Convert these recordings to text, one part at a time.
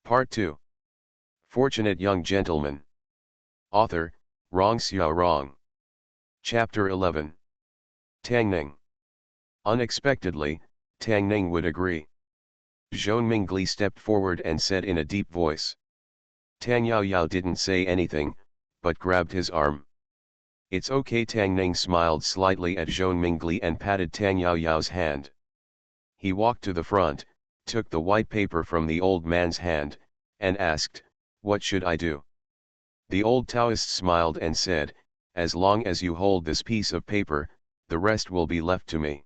Part 2. Fortunate Young Gentleman. Author, Rong Xiao Rong. Chapter 11. Tang Ning. Unexpectedly, Tang Ning would agree. Zhou Mingli stepped forward and said in a deep voice. Tang Yao Yao didn't say anything, but grabbed his arm. It's okay. Tang Ning smiled slightly at Zhou Mingli and patted Tang Yao Yao's hand. He walked to the front, took the white paper from the old man's hand, and asked, "What should I do?" The old Taoist smiled and said, "As long as you hold this piece of paper, the rest will be left to me."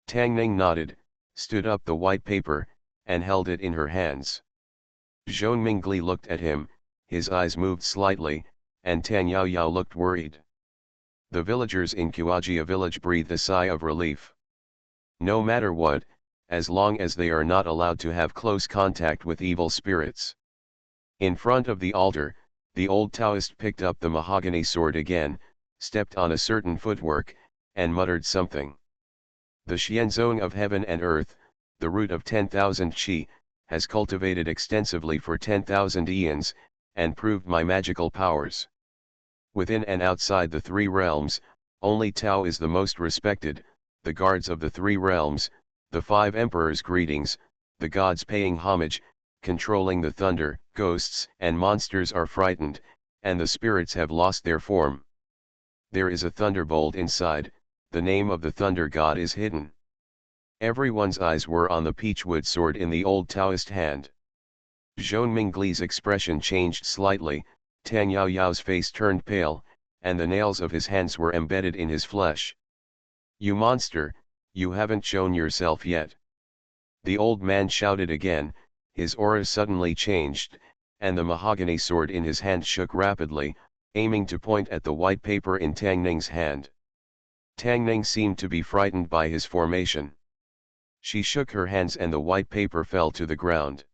Tang Ning nodded, stood up the white paper, and held it in her hands. Zhou Mingli looked at him, his eyes moved slightly, and Tang Yao Yao looked worried. The villagers in Kuajia village breathed a sigh of relief. No matter what, as long as they are not allowed to have close contact with evil spirits. In front of the altar, the old Taoist picked up the mahogany sword again, stepped on a certain footwork, and muttered something. The Xianzong of heaven and earth, the root of 10,000 qi, has cultivated extensively for 10,000 eons, and proved my magical powers. Within and outside the three realms, only Tao is the most respected, the guards of the three realms, the five emperors' greetings, the gods paying homage, controlling the thunder, ghosts and monsters are frightened, and the spirits have lost their form. There is a thunderbolt inside, the name of the thunder god is hidden. Everyone's eyes were on the peachwood sword in the old Taoist hand. Zhou Mingli's expression changed slightly, Tang Yao Yao's face turned pale, and the nails of his hands were embedded in his flesh. "You monster, you haven't shown yourself yet." The old man shouted again, his aura suddenly changed, and the mahogany sword in his hand shook rapidly, aiming to point at the white paper in Tang Ning's hand. Tang Ning seemed to be frightened by his formation. She shook her hands and the white paper fell to the ground.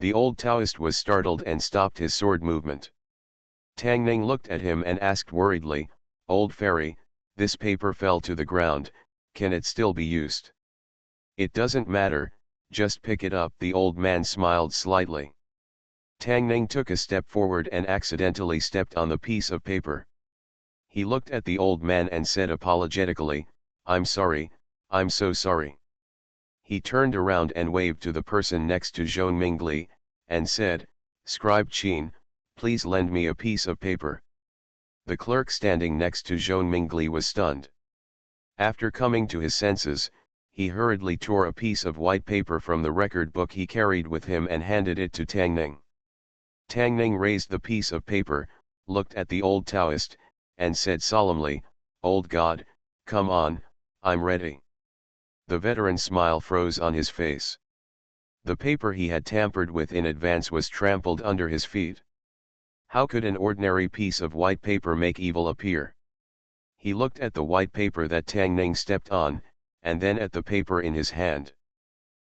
The old Taoist was startled and stopped his sword movement. Tang Ning looked at him and asked worriedly, "Old fairy, this paper fell to the ground, can it still be used?" "It doesn't matter, just pick it up." The old man smiled slightly. Tang Ning took a step forward and accidentally stepped on the piece of paper. He looked at the old man and said apologetically, "I'm sorry, I'm so sorry." He turned around and waved to the person next to Zhou Mingli, and said, "Scribe Qin, please lend me a piece of paper." The clerk standing next to Zhou Mingli was stunned. After coming to his senses, he hurriedly tore a piece of white paper from the record book he carried with him and handed it to Tang Ning. Tang Ning raised the piece of paper, looked at the old Taoist, and said solemnly, "Old God, come on, I'm ready." The veteran's smile froze on his face. The paper he had tampered with in advance was trampled under his feet. How could an ordinary piece of white paper make evil appear? He looked at the white paper that Tang Ning stepped on, and then at the paper in his hand.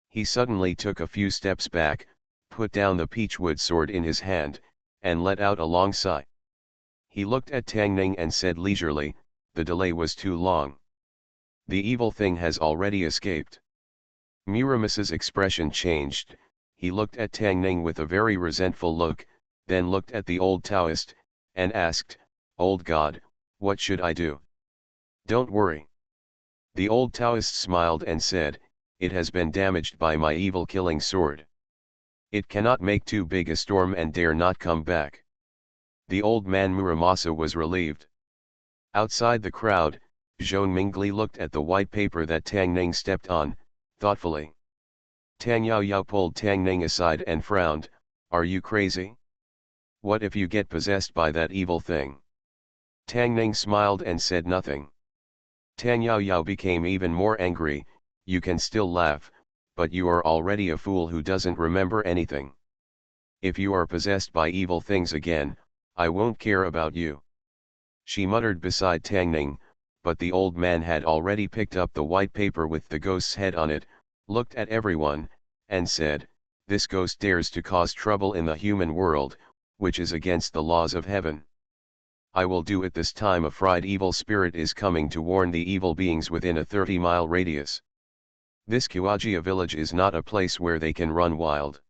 He suddenly took a few steps back, put down the peachwood sword in his hand, and let out a long sigh. He looked at Tang Ning and said leisurely, "The delay was too long. The evil thing has already escaped." Muramis's expression changed, he looked at Tang Ning with a very resentful look, then looked at the old Taoist, and asked, "Old God, what should I do?" "Don't worry." The old Taoist smiled and said, "It has been damaged by my evil killing sword. It cannot make too big a storm and dare not come back." The old man Muramasa was relieved. Outside the crowd, Zhou Mingli looked at the white paper that Tang Ning stepped on, thoughtfully. Tang Yao Yao pulled Tang Ning aside and frowned, "Are you crazy? What if you get possessed by that evil thing?" Tang Ning smiled and said nothing. Tang Yao Yao became even more angry, "You can still laugh, but you are already a fool who doesn't remember anything. If you are possessed by evil things again, I won't care about you." She muttered beside Tang Ning, but the old man had already picked up the white paper with the ghost's head on it, looked at everyone, and said, "This ghost dares to cause trouble in the human world, which is against the laws of heaven. I will do it this time. A fried evil spirit is coming to warn the evil beings within a 30-mile radius. This Kuajia village is not a place where they can run wild."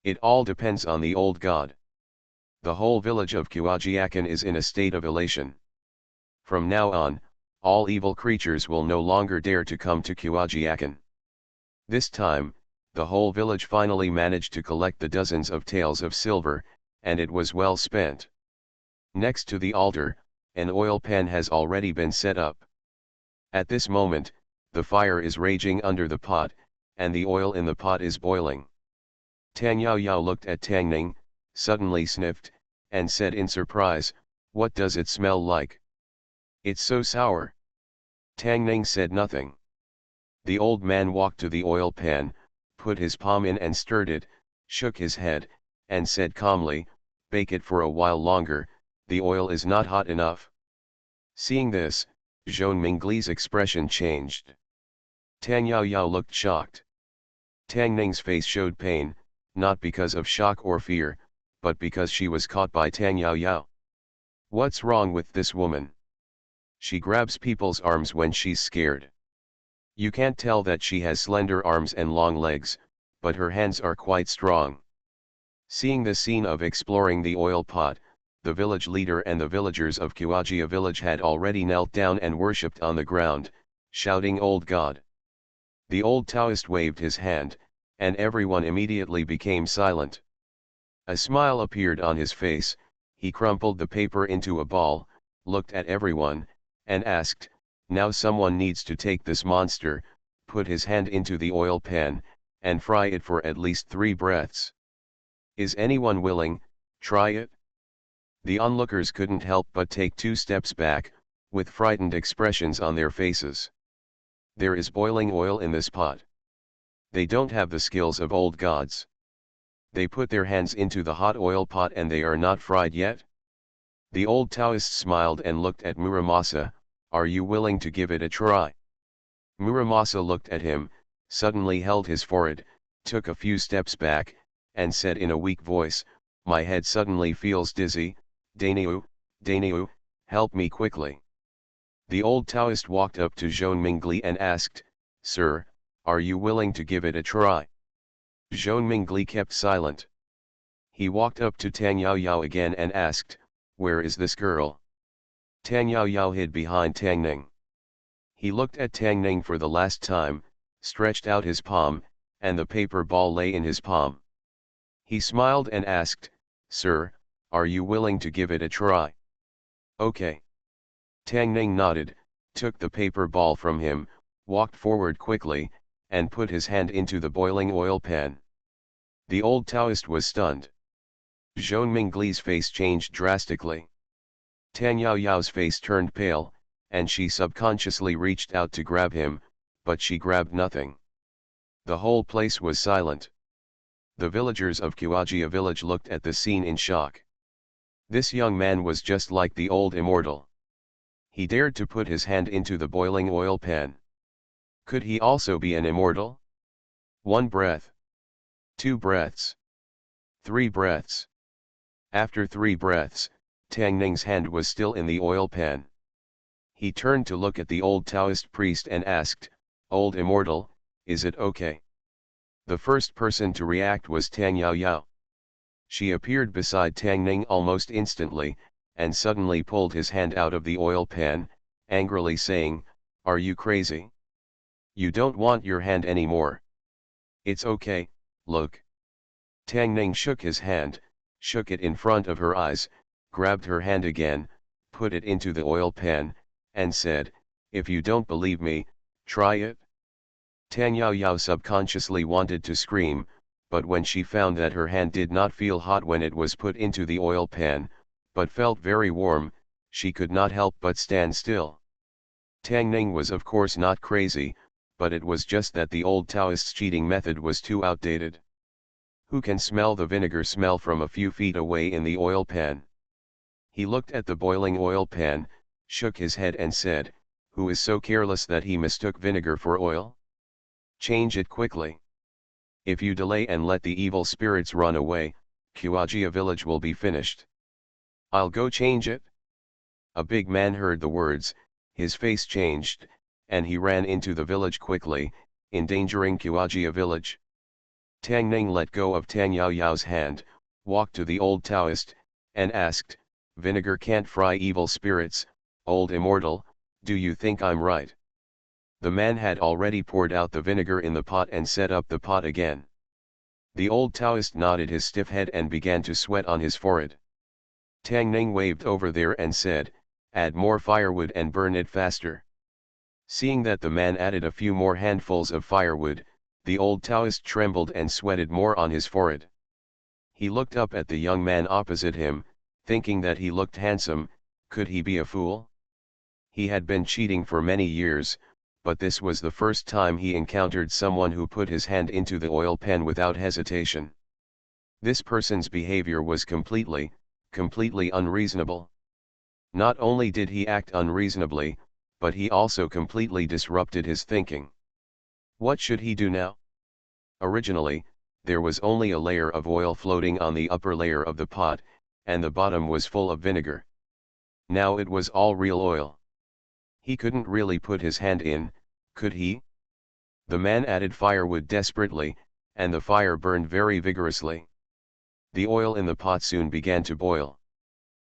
It all depends on the old god. The whole village of Kuajiakan is in a state of elation. From now on, all evil creatures will no longer dare to come to Kuajiakan. This time, the whole village finally managed to collect the dozens of taels of silver, and it was well spent. Next to the altar, an oil pan has already been set up. At this moment, the fire is raging under the pot, and the oil in the pot is boiling. Tang Yao Yao looked at Tang Ning, suddenly sniffed, and said in surprise, "What does it smell like? It's so sour." Tang Ning said nothing. The old man walked to the oil pan, put his palm in and stirred it, shook his head, and said calmly, "Bake it for a while longer, the oil is not hot enough." Seeing this, Zhou Mingli's expression changed. Tang Yao Yao looked shocked. Tang Ning's face showed pain, not because of shock or fear, but because she was caught by Tang Yao Yao. What's wrong with this woman? She grabs people's arms when she's scared. You can't tell that she has slender arms and long legs, but her hands are quite strong. Seeing the scene of exploring the oil pot, the village leader and the villagers of Kuajia village had already knelt down and worshipped on the ground, shouting "Old God." The old Taoist waved his hand, and everyone immediately became silent. A smile appeared on his face, he crumpled the paper into a ball, looked at everyone, and asked, "Now someone needs to take this monster, put his hand into the oil pan, and fry it for at least 3 breaths. Is anyone willing? Try it?" The onlookers couldn't help but take 2 steps back, with frightened expressions on their faces. There is boiling oil in this pot. They don't have the skills of old gods. They put their hands into the hot oil pot and they are not fried yet? The old Taoist smiled and looked at Muramasa, "Are you willing to give it a try?" Muramasa looked at him, suddenly held his forehead, took a few steps back, and said in a weak voice, "My head suddenly feels dizzy, Dainyu, help me quickly." The old Taoist walked up to Zhou Mingli and asked, "Sir, are you willing to give it a try?" Zhou Mingli kept silent. He walked up to Tang Yao Yao again and asked, "Where is this girl?" Tang Yao Yao hid behind Tang Ning. He looked at Tang Ning for the last time, stretched out his palm, and the paper ball lay in his palm. He smiled and asked, "Sir, are you willing to give it a try?" "Okay." Tang Ning nodded, took the paper ball from him, walked forward quickly, and put his hand into the boiling oil pan. The old Taoist was stunned. Zhou Mingli's face changed drastically. Tang Yao Yao's face turned pale, and she subconsciously reached out to grab him, but she grabbed nothing. The whole place was silent. The villagers of Kuajia village looked at the scene in shock. This young man was just like the old immortal. He dared to put his hand into the boiling oil pan. Could he also be an immortal? 1 breath. 2 breaths. 3 breaths. After 3 breaths, Tang Ning's hand was still in the oil pan. He turned to look at the old Taoist priest and asked, "Old immortal, is it okay?" The first person to react was Tang Yao Yao. She appeared beside Tang Ning almost instantly, and suddenly pulled his hand out of the oil pan, angrily saying, "Are you crazy? You don't want your hand anymore." "It's okay, look." Tang Ning shook his hand, shook it in front of her eyes, grabbed her hand again, put it into the oil pan, and said, "If you don't believe me, try it." Tang Yao Yao subconsciously wanted to scream, but when she found that her hand did not feel hot when it was put into the oil pan, but felt very warm, she could not help but stand still. Tang Ning was of course not crazy, but it was just that the old Taoist's cheating method was too outdated. Who can smell the vinegar smell from a few feet away in the oil pan? He looked at the boiling oil pan, shook his head and said, "Who is so careless that he mistook vinegar for oil? Change it quickly. If you delay and let the evil spirits run away, Kuajia village will be finished." "I'll go change it." A big man heard the words, his face changed, and he ran into the village quickly, endangering Kuajia village. Tang Ning let go of Tang Yao Yao's hand, walked to the old Taoist, and asked, "Vinegar can't fry evil spirits, old immortal, do you think I'm right?" The man had already poured out the vinegar in the pot and set up the pot again. The old Taoist nodded his stiff head and began to sweat on his forehead. Tang Ning waved over there and said, "Add more firewood and burn it faster." Seeing that the man added a few more handfuls of firewood, the old Taoist trembled and sweated more on his forehead. He looked up at the young man opposite him, thinking that he looked handsome. Could he be a fool? He had been cheating for many years, but this was the first time he encountered someone who put his hand into the oil pan without hesitation. This person's behavior was completely unreasonable. Not only did he act unreasonably, but he also completely disrupted his thinking. What should he do now? Originally, there was only a layer of oil floating on the upper layer of the pot, and the bottom was full of vinegar. Now it was all real oil. He couldn't really put his hand in, could he? The man added firewood desperately, and the fire burned very vigorously. The oil in the pot soon began to boil.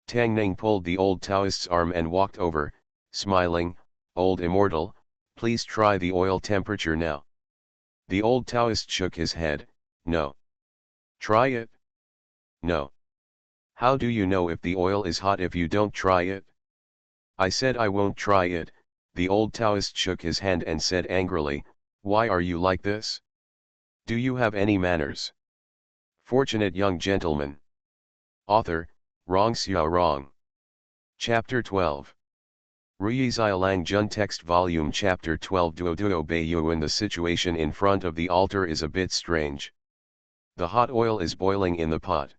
Tang Ning pulled the old Taoist's arm and walked over, smiling, "Old immortal, please try the oil temperature now." The old Taoist shook his head, "No." "Try it." "No." "How do you know if the oil is hot if you don't try it?" "I said I won't try it." The old Taoist shook his hand and said angrily, "Why are you like this? Do you have any manners?" Fortunate young gentleman. Author, Rong Xiao Rong. Chapter 12. Ruyi Xiaolang Jun Text Volume Chapter 12 Duo Duo Beiyuan. The situation in front of the altar is a bit strange. The hot oil is boiling in the pot.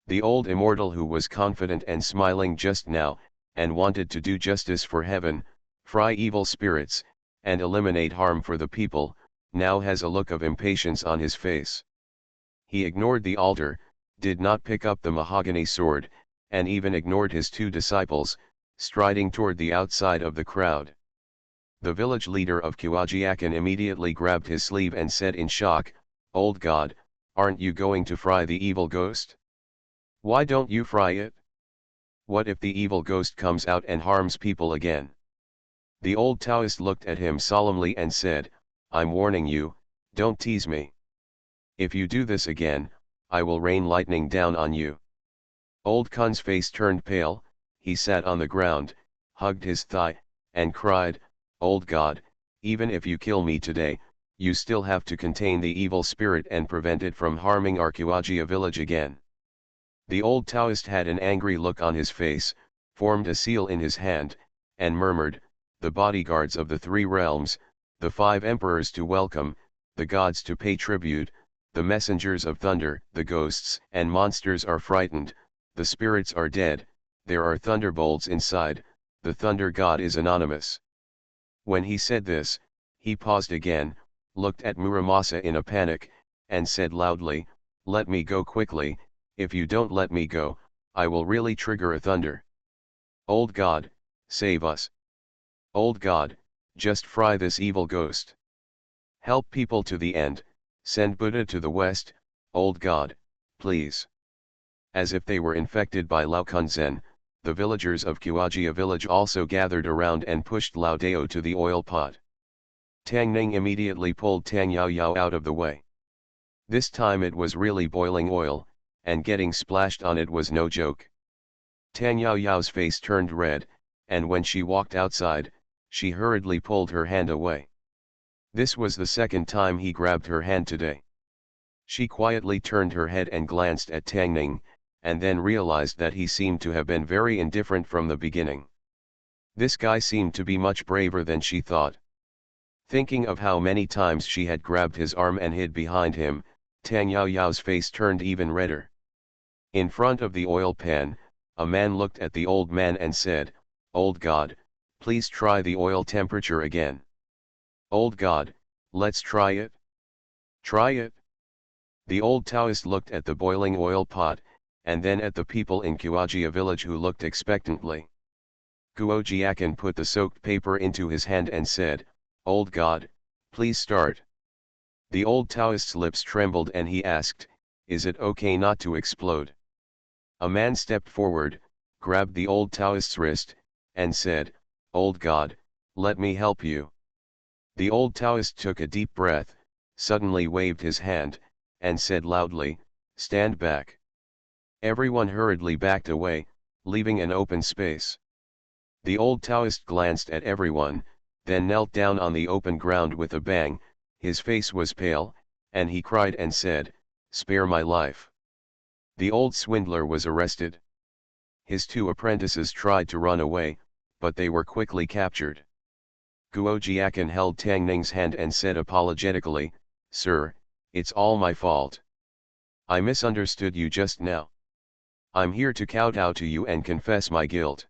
The old immortal who was confident and smiling just now, and wanted to do justice for heaven, fry evil spirits, and eliminate harm for the people, now has a look of impatience on his face. He ignored the altar, did not pick up the mahogany sword, and even ignored his two disciples, striding toward the outside of the crowd. The village leader of Kuajiakan immediately grabbed his sleeve and said in shock, "Old God, aren't you going to fry the evil ghost? Why don't you fry it? What if the evil ghost comes out and harms people again?" The old Taoist looked at him solemnly and said, "I'm warning you, don't tease me. If you do this again, I will rain lightning down on you." Old Kun's face turned pale, he sat on the ground, hugged his thigh, and cried, "Old God, even if you kill me today, you still have to contain the evil spirit and prevent it from harming our Kuajia village again." The old Taoist had an angry look on his face, formed a seal in his hand, and murmured, "The bodyguards of the three realms, the 5 emperors to welcome, the gods to pay tribute, the messengers of thunder, the ghosts and monsters are frightened, the spirits are dead, there are thunderbolts inside, the thunder god is anonymous." When he said this, he paused again, looked at Muramasa in a panic, and said loudly, "Let me go quickly, if you don't let me go, I will really trigger a thunder. Old God, save us. Old God, just fry this evil ghost. Help people to the end, send Buddha to the west, old God, please." As if they were infected by Lao Kunzen, the villagers of Kuajia village also gathered around and pushed Lao Dao to the oil pot. Tang Ning immediately pulled Tang Yao Yao out of the way. This time it was really boiling oil, and getting splashed on it was no joke. Tang Yao Yao's face turned red, and when she walked outside, she hurriedly pulled her hand away. This was the second time he grabbed her hand today. She quietly turned her head and glanced at Tang Ning, and then realized that he seemed to have been very indifferent from the beginning. This guy seemed to be much braver than she thought. Thinking of how many times she had grabbed his arm and hid behind him, Tang Yao Yao's face turned even redder. In front of the oil pan, a man looked at the old man and said, "Old God, please try the oil temperature again." "Old God, let's try it." "Try it?" The old Taoist looked at the boiling oil pot, and then at the people in Kuajia village who looked expectantly. Kuojiakan put the soaked paper into his hand and said, "Old God, please start." The old Taoist's lips trembled and he asked, "Is it okay not to explode?" A man stepped forward, grabbed the old Taoist's wrist, and said, "Old God, let me help you." The old Taoist took a deep breath, suddenly waved his hand, and said loudly, "Stand back." Everyone hurriedly backed away, leaving an open space. The old Taoist glanced at everyone, then knelt down on the open ground with a bang. His face was pale, and he cried and said, "Spare my life." The old swindler was arrested. His two apprentices tried to run away, but they were quickly captured. Guo Jiakan held Tang Ning's hand and said apologetically, "Sir, it's all my fault. I misunderstood you just now. I'm here to kowtow to you and confess my guilt."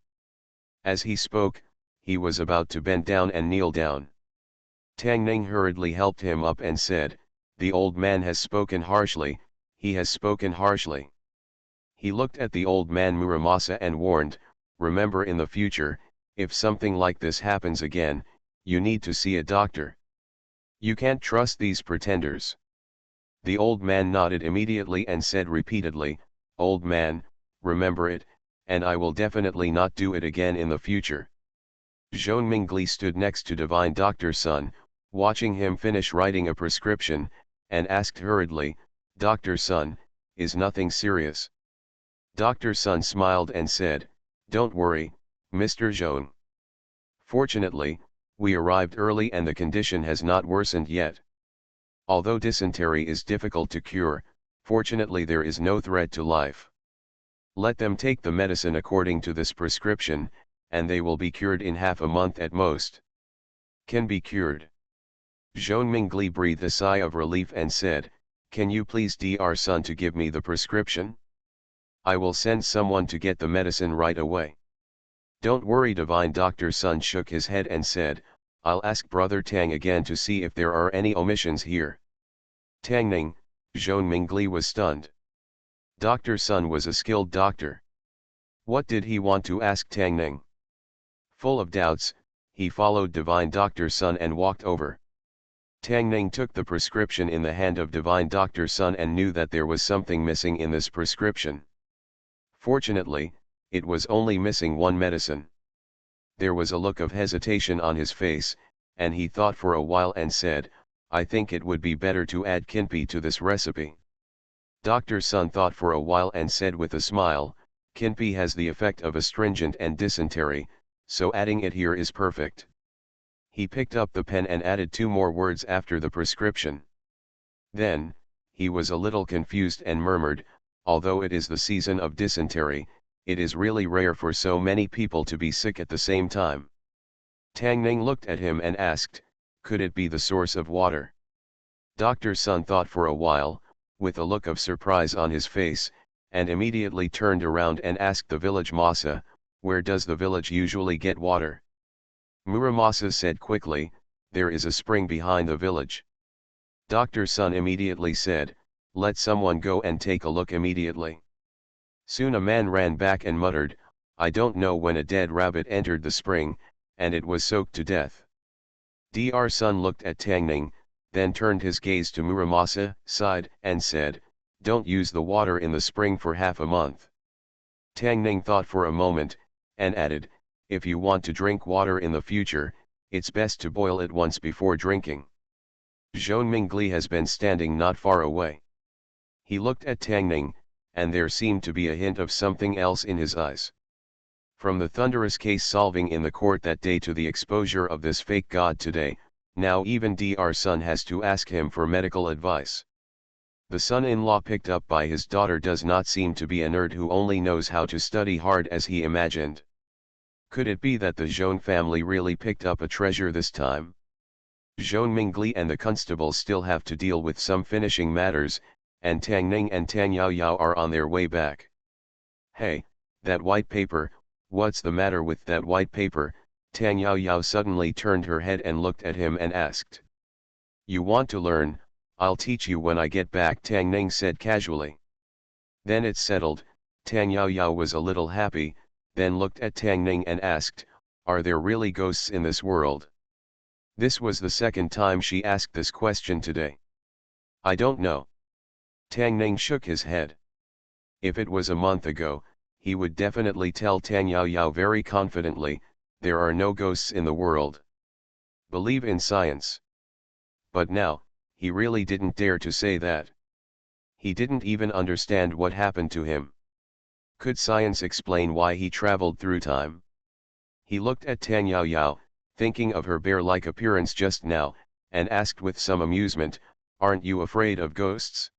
As he spoke, he was about to bend down and kneel down. Tang Ning hurriedly helped him up and said, "The old man has spoken harshly, he has spoken harshly." He looked at the old man Muramasa and warned, "Remember, in the future, if something like this happens again, you need to see a doctor. You can't trust these pretenders." The old man nodded immediately and said repeatedly, "Old man, remember it, and I will definitely not do it again in the future." Zhou Mingli stood next to Divine Doctor Sun, watching him finish writing a prescription, and asked hurriedly, "Doctor Sun, is nothing serious?" Dr. Sun smiled and said, "Don't worry, Mr. Zhou. Fortunately, we arrived early and the condition has not worsened yet. Although dysentery is difficult to cure, fortunately there is no threat to life. Let them take the medicine according to this prescription, and they will be cured in half a month at most." "Can be cured?" Zhou Mingli breathed a sigh of relief and said, "Can you please Dr. Sun to give me the prescription? I will send someone to get the medicine right away." "Don't worry." Divine Doctor Sun shook his head and said, "I'll ask Brother Tang again to see if there are any omissions here." Tang Ning, Zhou Mingli was stunned. Dr. Sun was a skilled doctor. What did he want to ask Tang Ning? Full of doubts, he followed Divine Doctor Sun and walked over. Tang Ning took the prescription in the hand of Divine Doctor Sun and knew that there was something missing in this prescription. Fortunately, it was only missing one medicine. There was a look of hesitation on his face, and he thought for a while and said, "I think it would be better to add kinpi to this recipe." Dr. Sun thought for a while and said with a smile, "Kinpi has the effect of astringent and dysentery, so adding it here is perfect." He picked up the pen and added two more words after the prescription. Then, he was a little confused and murmured, "Although it is the season of dysentery, it is really rare for so many people to be sick at the same time." Tang Ning looked at him and asked, "Could it be the source of water?" Dr. Sun thought for a while, with a look of surprise on his face, and immediately turned around and asked the village Masa, "Where does the village usually get water?" Muramasa said quickly, "There is a spring behind the village." Dr. Sun immediately said, "Let someone go and take a look immediately." Soon a man ran back and muttered, "I don't know when a dead rabbit entered the spring, and it was soaked to death." Dr. Sun looked at Tang Ning, then turned his gaze to Muramasa, sighed, and said, "Don't use the water in the spring for half a month." Tang Ning thought for a moment, and added, "If you want to drink water in the future, it's best to boil it once before drinking." Zhou Mingli has been standing not far away. He looked at Tang Ning, and there seemed to be a hint of something else in his eyes. From the thunderous case solving in the court that day to the exposure of this fake god today, now even Dr. Sun has to ask him for medical advice. The son-in-law picked up by his daughter does not seem to be a nerd who only knows how to study hard as he imagined. Could it be that the Zhou family really picked up a treasure this time? Zhou Mingli and the constables still have to deal with some finishing matters, and Tang Ning and Tang Yaoyao are on their way back. "Hey, that white paper, what's the matter with that white paper?" Tang Yaoyao suddenly turned her head and looked at him and asked. "You want to learn? I'll teach you when I get back," Tang Ning said casually. "Then it's settled." Tang Yaoyao was a little happy, then looked at Tang Ning and asked, "Are there really ghosts in this world?" This was the second time she asked this question today. I don't know. Tang Ning shook his head. If it was a month ago, he would definitely tell Tang Yao Yao very confidently, there are no ghosts in the world. Believe in science. But now, he really didn't dare to say that. He didn't even understand what happened to him. Could science explain why he traveled through time? He looked at Tang Yao Yao, thinking of her bear-like appearance just now, and asked with some amusement, "Aren't you afraid of ghosts?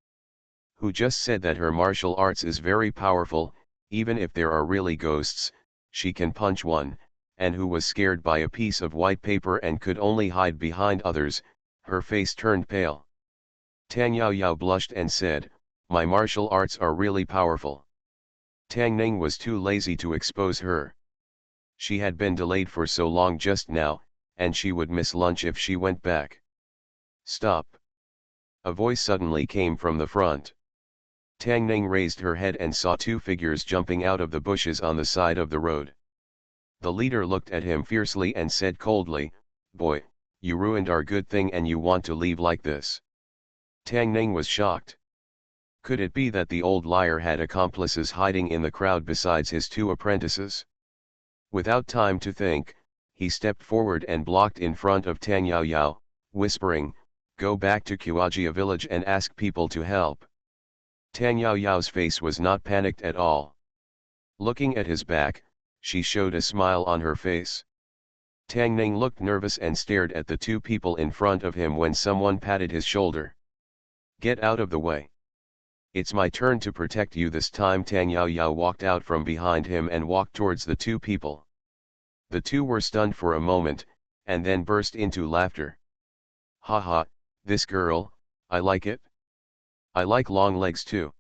Who just said that her martial arts is very powerful, even if there are really ghosts, she can punch one, and who was scared by a piece of white paper and could only hide behind others?" Her face turned pale. Tang Yao Yao blushed and said, "My martial arts are really powerful." Tang Ning was too lazy to expose her. She had been delayed for so long just now, and she would miss lunch if she went back. "Stop!" A voice suddenly came from the front. Tang Ning raised her head and saw two figures jumping out of the bushes on the side of the road. The leader looked at him fiercely and said coldly, "Boy, you ruined our good thing and you want to leave like this." Tang Ning was shocked. Could it be that the old liar had accomplices hiding in the crowd besides his two apprentices? Without time to think, he stepped forward and blocked in front of Tang Yao Yao, whispering, "Go back to Kuajia village and ask people to help." Tang Yao Yao's face was not panicked at all. Looking at his back, she showed a smile on her face. Tang Ning looked nervous and stared at the two people in front of him when someone patted his shoulder. "Get out of the way. It's my turn to protect you this time." Tang Yao Yao walked out from behind him and walked towards the two people. The two were stunned for a moment, and then burst into laughter. "Ha ha, this girl, I like it. I like long legs too."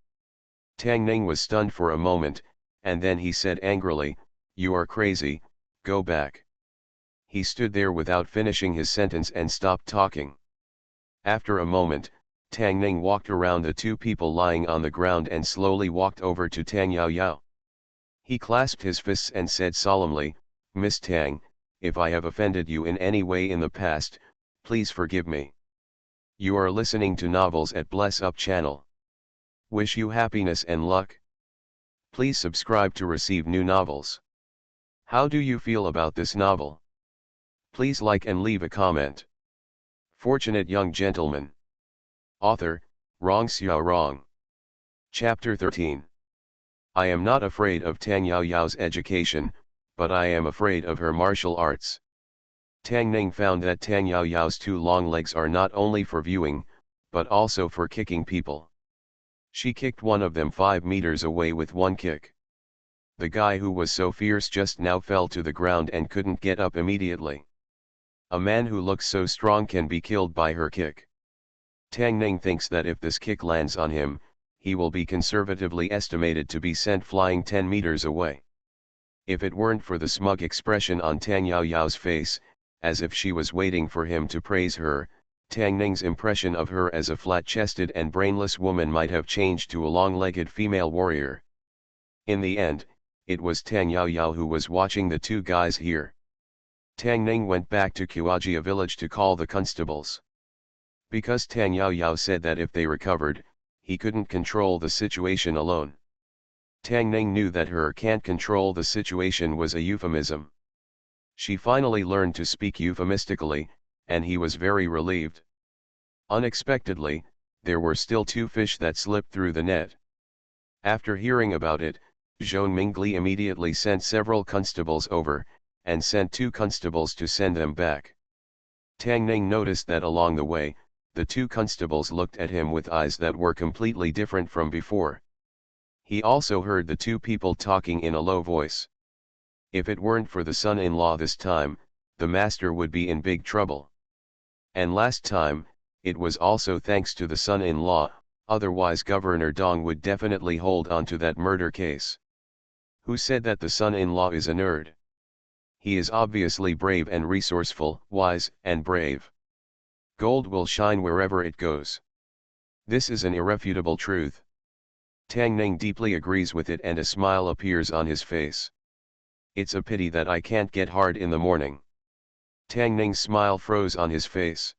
Tang Ning was stunned for a moment, and then he said angrily, "You are crazy, go back." He stood there without finishing his sentence and stopped talking. After a moment, Tang Ning walked around the two people lying on the ground and slowly walked over to Tang Yao Yao. He clasped his fists and said solemnly, "Miss Tang, if I have offended you in any way in the past, please forgive me. You are listening to novels at Bless Up channel. Wish you happiness and luck. Please subscribe to receive new novels. How do you feel about this novel? Please like and leave a comment. Fortunate Young Gentleman. Author, Rong Xiao Rong. Chapter 13. I am not afraid of Tang Yao Yao's education, but I am afraid of her martial arts. Tang Ning found that Tang Yao Yao's two long legs are not only for viewing, but also for kicking people. She kicked one of them 5 meters away with one kick. The guy who was so fierce just now fell to the ground and couldn't get up immediately. A man who looks so strong can be killed by her kick. Tang Ning thinks that if this kick lands on him, he will be conservatively estimated to be sent flying 10 meters away. If it weren't for the smug expression on Tang Yao Yao's face, as if she was waiting for him to praise her, Tang Ning's impression of her as a flat-chested and brainless woman might have changed to a long-legged female warrior. In the end, it was Tang Yao Yao who was watching the two guys here. Tang Ning went back to Kuajia village to call the constables. Because Tang Yao Yao said that if they recovered, he couldn't control the situation alone. Tang Ning knew that her "can't control the situation" was a euphemism. She finally learned to speak euphemistically, and he was very relieved. Unexpectedly, there were still 2 fish that slipped through the net. After hearing about it, Zhou Mingli immediately sent several constables over, and sent 2 constables to send them back. Tang Ning noticed that along the way, the 2 constables looked at him with eyes that were completely different from before. He also heard the 2 people talking in a low voice. If it weren't for the son-in-law this time, the master would be in big trouble. And last time, it was also thanks to the son-in-law, otherwise Governor Dong would definitely hold on to that murder case. Who said that the son-in-law is a nerd? He is obviously brave and resourceful, wise and brave. Gold will shine wherever it goes. This is an irrefutable truth. Tang Ning deeply agrees with it and a smile appears on his face. It's a pity that I can't get hard in the morning. Tang Ning's smile froze on his face.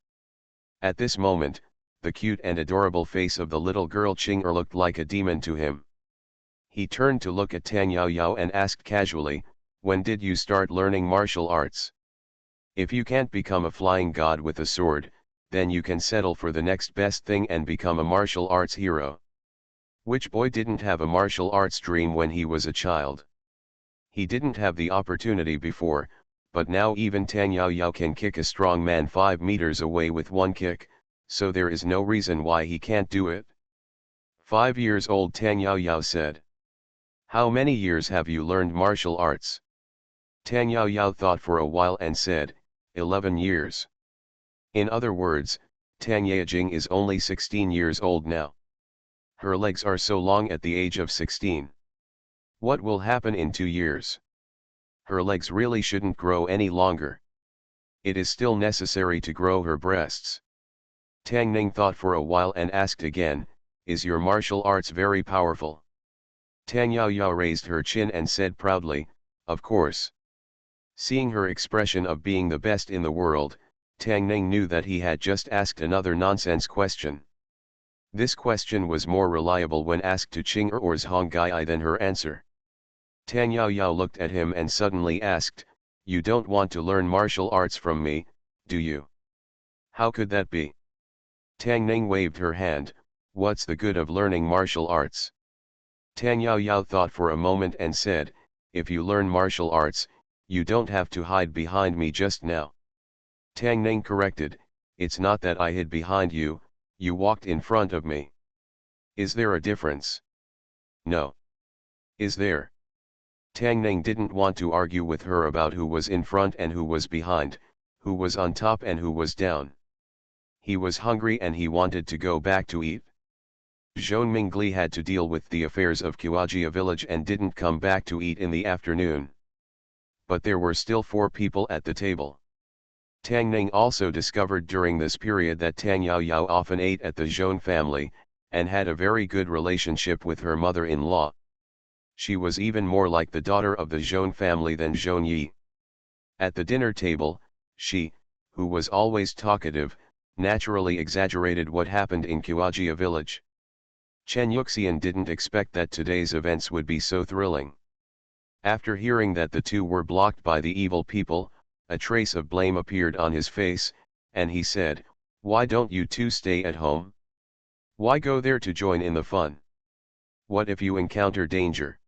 At this moment, the cute and adorable face of the little girl Qing'er looked like a demon to him. He turned to look at Tang Yao Yao and asked casually, "When did you start learning martial arts? If you can't become a flying god with a sword, then you can settle for the next best thing and become a martial arts hero." Which boy didn't have a martial arts dream when he was a child? He didn't have the opportunity before, but now even Tang Yao Yao can kick a strong man 5 meters away with one kick, so there is no reason why he can't do it. 5 years old, Tang Yao Yao said. "How many years have you learned martial arts?" Tang Yao Yao thought for a while and said, 11 years. In other words, Tang Yaojing is only 16 years old now. Her legs are so long at the age of 16. What will happen in 2 years? Her legs really shouldn't grow any longer. It is still necessary to grow her breasts. Tang Ning thought for a while and asked again, "Is your martial arts very powerful?" Tang Yao Yao raised her chin and said proudly, "Of course." Seeing her expression of being the best in the world, Tang Ning knew that he had just asked another nonsense question. This question was more reliable when asked to Qing'er or Zhong Gai than her answer. Tang Yao Yao looked at him and suddenly asked, "You don't want to learn martial arts from me, do you?" "How could that be?" Tang Ning waved her hand, "What's the good of learning martial arts?" Tang Yao Yao thought for a moment and said, "If you learn martial arts, you don't have to hide behind me just now." Tang Ning corrected, "It's not that I hid behind you, you walked in front of me." "Is there a difference?" "No." "Is there?" Tang Ning didn't want to argue with her about who was in front and who was behind, who was on top and who was down. He was hungry and he wanted to go back to eat. Zhou Mingli had to deal with the affairs of Qiajia village and didn't come back to eat in the afternoon. But there were still 4 people at the table. Tang Ning also discovered during this period that Tang Yao Yao often ate at the Zhou family, and had a very good relationship with her mother-in-law. She was even more like the daughter of the Zhou family than Zhou Yi. At the dinner table, she, who was always talkative, naturally exaggerated what happened in Qiajia village. Chen Yuxian didn't expect that today's events would be so thrilling. After hearing that the two were blocked by the evil people, a trace of blame appeared on his face, and he said, "Why don't you two stay at home? Why go there to join in the fun? What if you encounter danger?"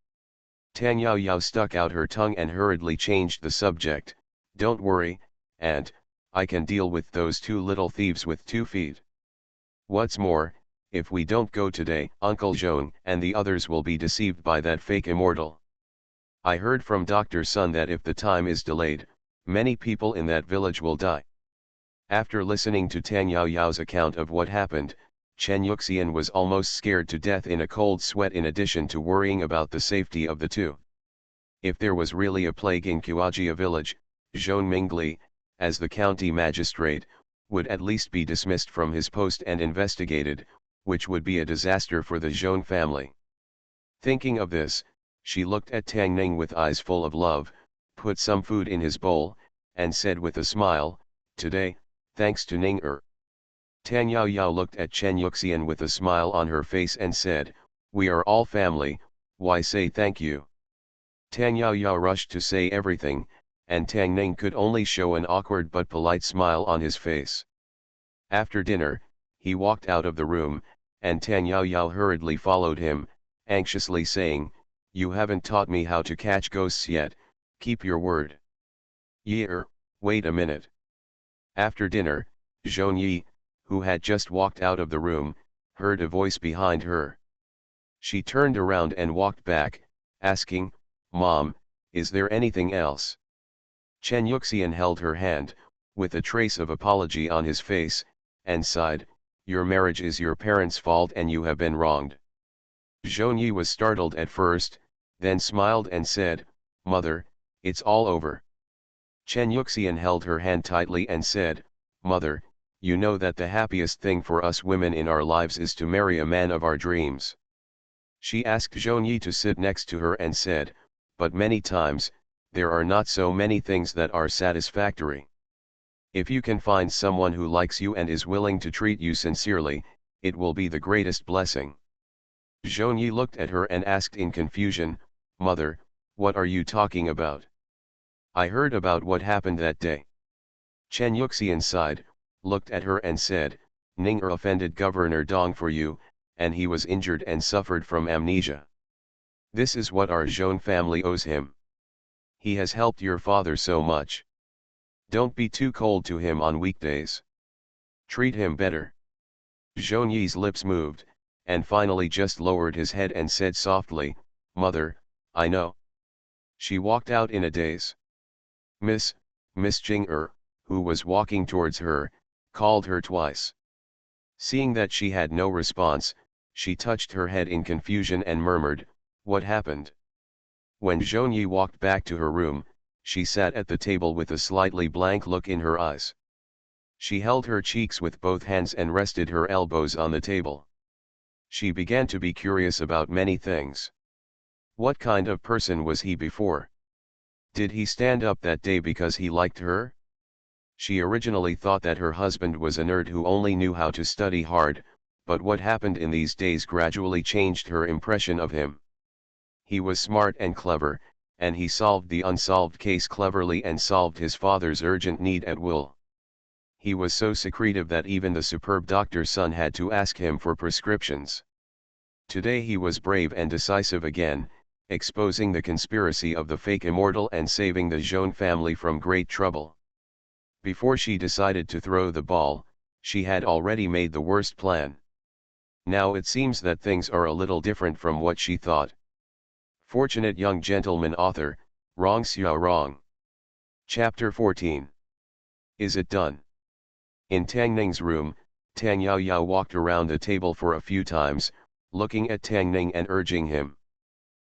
Tang Yao Yao stuck out her tongue and hurriedly changed the subject, "Don't worry, Aunt, I can deal with those 2 little thieves with 2 feet. What's more, if we don't go today, Uncle Zhong and the others will be deceived by that fake immortal. I heard from Dr. Sun that if the time is delayed, many people in that village will die." After listening to Tang Yao Yao's account of what happened, Chen Yuxian was almost scared to death in a cold sweat in addition to worrying about the safety of the two. If there was really a plague in Qiajia village, Zhou Mingli, as the county magistrate, would at least be dismissed from his post and investigated, which would be a disaster for the Zhou family. Thinking of this, she looked at Tang Ning with eyes full of love, put some food in his bowl, and said with a smile, "Today, thanks to Ning-er." Tang Yao Yao looked at Chen Yuxian with a smile on her face and said, "We are all family, why say thank you?" Tang Yao Yao rushed to say everything, and Tang Ning could only show an awkward but polite smile on his face. After dinner, he walked out of the room, and Tang Yao Yao hurriedly followed him, anxiously saying, "You haven't taught me how to catch ghosts yet, keep your word." Wait a minute." After dinner, Zhou Yi, who had just walked out of the room, heard a voice behind her. She turned around and walked back, asking, "Mom, is there anything else?" Chen Yuxian held her hand, with a trace of apology on his face, and sighed, "Your marriage is your parents' fault and you have been wronged." Zhou Yi was startled at first, then smiled and said, "Mother, it's all over." Chen Yuxian held her hand tightly and said, "Mother, you know that the happiest thing for us women in our lives is to marry a man of our dreams." She asked Zhou Yi to sit next to her and said, "But many times, there are not so many things that are satisfactory." If you can find someone who likes you and is willing to treat you sincerely, it will be the greatest blessing. Zhongyi looked at her and asked in confusion, "Mother, what are you talking about? I heard about what happened that day." Chen Yuxian sighed, looked at her and said, "Ning offended Governor Dong for you, and he was injured and suffered from amnesia. This is what our Zhong family owes him. He has helped your father so much. Don't be too cold to him on weekdays. Treat him better." Zhong Yi's lips moved, and finally just lowered his head and said softly, "Mother, I know." She walked out in a daze. Miss Jing-er, who was walking towards her, called her twice. Seeing that she had no response, she touched her head in confusion and murmured, "What happened?" When Zhongyi walked back to her room, she sat at the table with a slightly blank look in her eyes. She held her cheeks with both hands and rested her elbows on the table. She began to be curious about many things. What kind of person was he before? Did he stand up that day because he liked her? She originally thought that her husband was a nerd who only knew how to study hard, but what happened in these days gradually changed her impression of him. He was smart and clever, and he solved the unsolved case cleverly and solved his father's urgent need at will. He was so secretive that even the superb doctor's son had to ask him for prescriptions. Today he was brave and decisive again, exposing the conspiracy of the fake immortal and saving the Zhong family from great trouble. Before she decided to throw the ball, she had already made the worst plan. Now it seems that things are a little different from what she thought. Fortunate Young Gentleman author, Rong Xiao Rong. Chapter 14. Is it done? In Tang Ning's room, Tang Yaoyao walked around the table for a few times, looking at Tang Ning and urging him.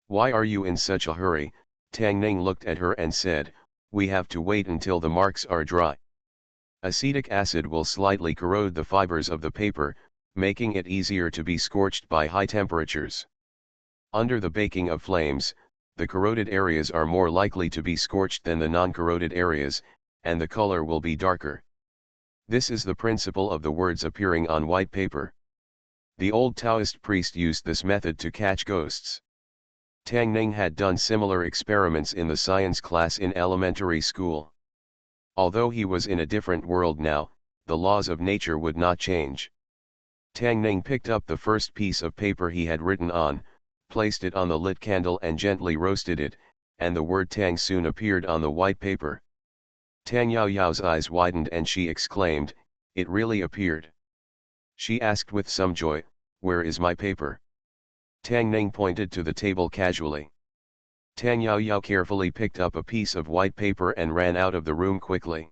"Why are you in such a hurry?" Tang Ning looked at her and said, "We have to wait until the marks are dry. Acetic acid will slightly corrode the fibers of the paper, making it easier to be scorched by high temperatures. Under the baking of flames, the corroded areas are more likely to be scorched than the non-corroded areas, and the color will be darker. This is the principle of the words appearing on white paper. The old Taoist priest used this method to catch ghosts." Tang Ning had done similar experiments in the science class in elementary school. Although he was in a different world now, the laws of nature would not change. Tang Ning picked up the first piece of paper he had written on, placed it on the lit candle and gently roasted it, and the word Tang soon appeared on the white paper. Tang Yaoyao's eyes widened and she exclaimed, "It really appeared." She asked with some joy, "Where is my paper?" Tang Ning pointed to the table casually. Tang Yaoyao carefully picked up a piece of white paper and ran out of the room quickly.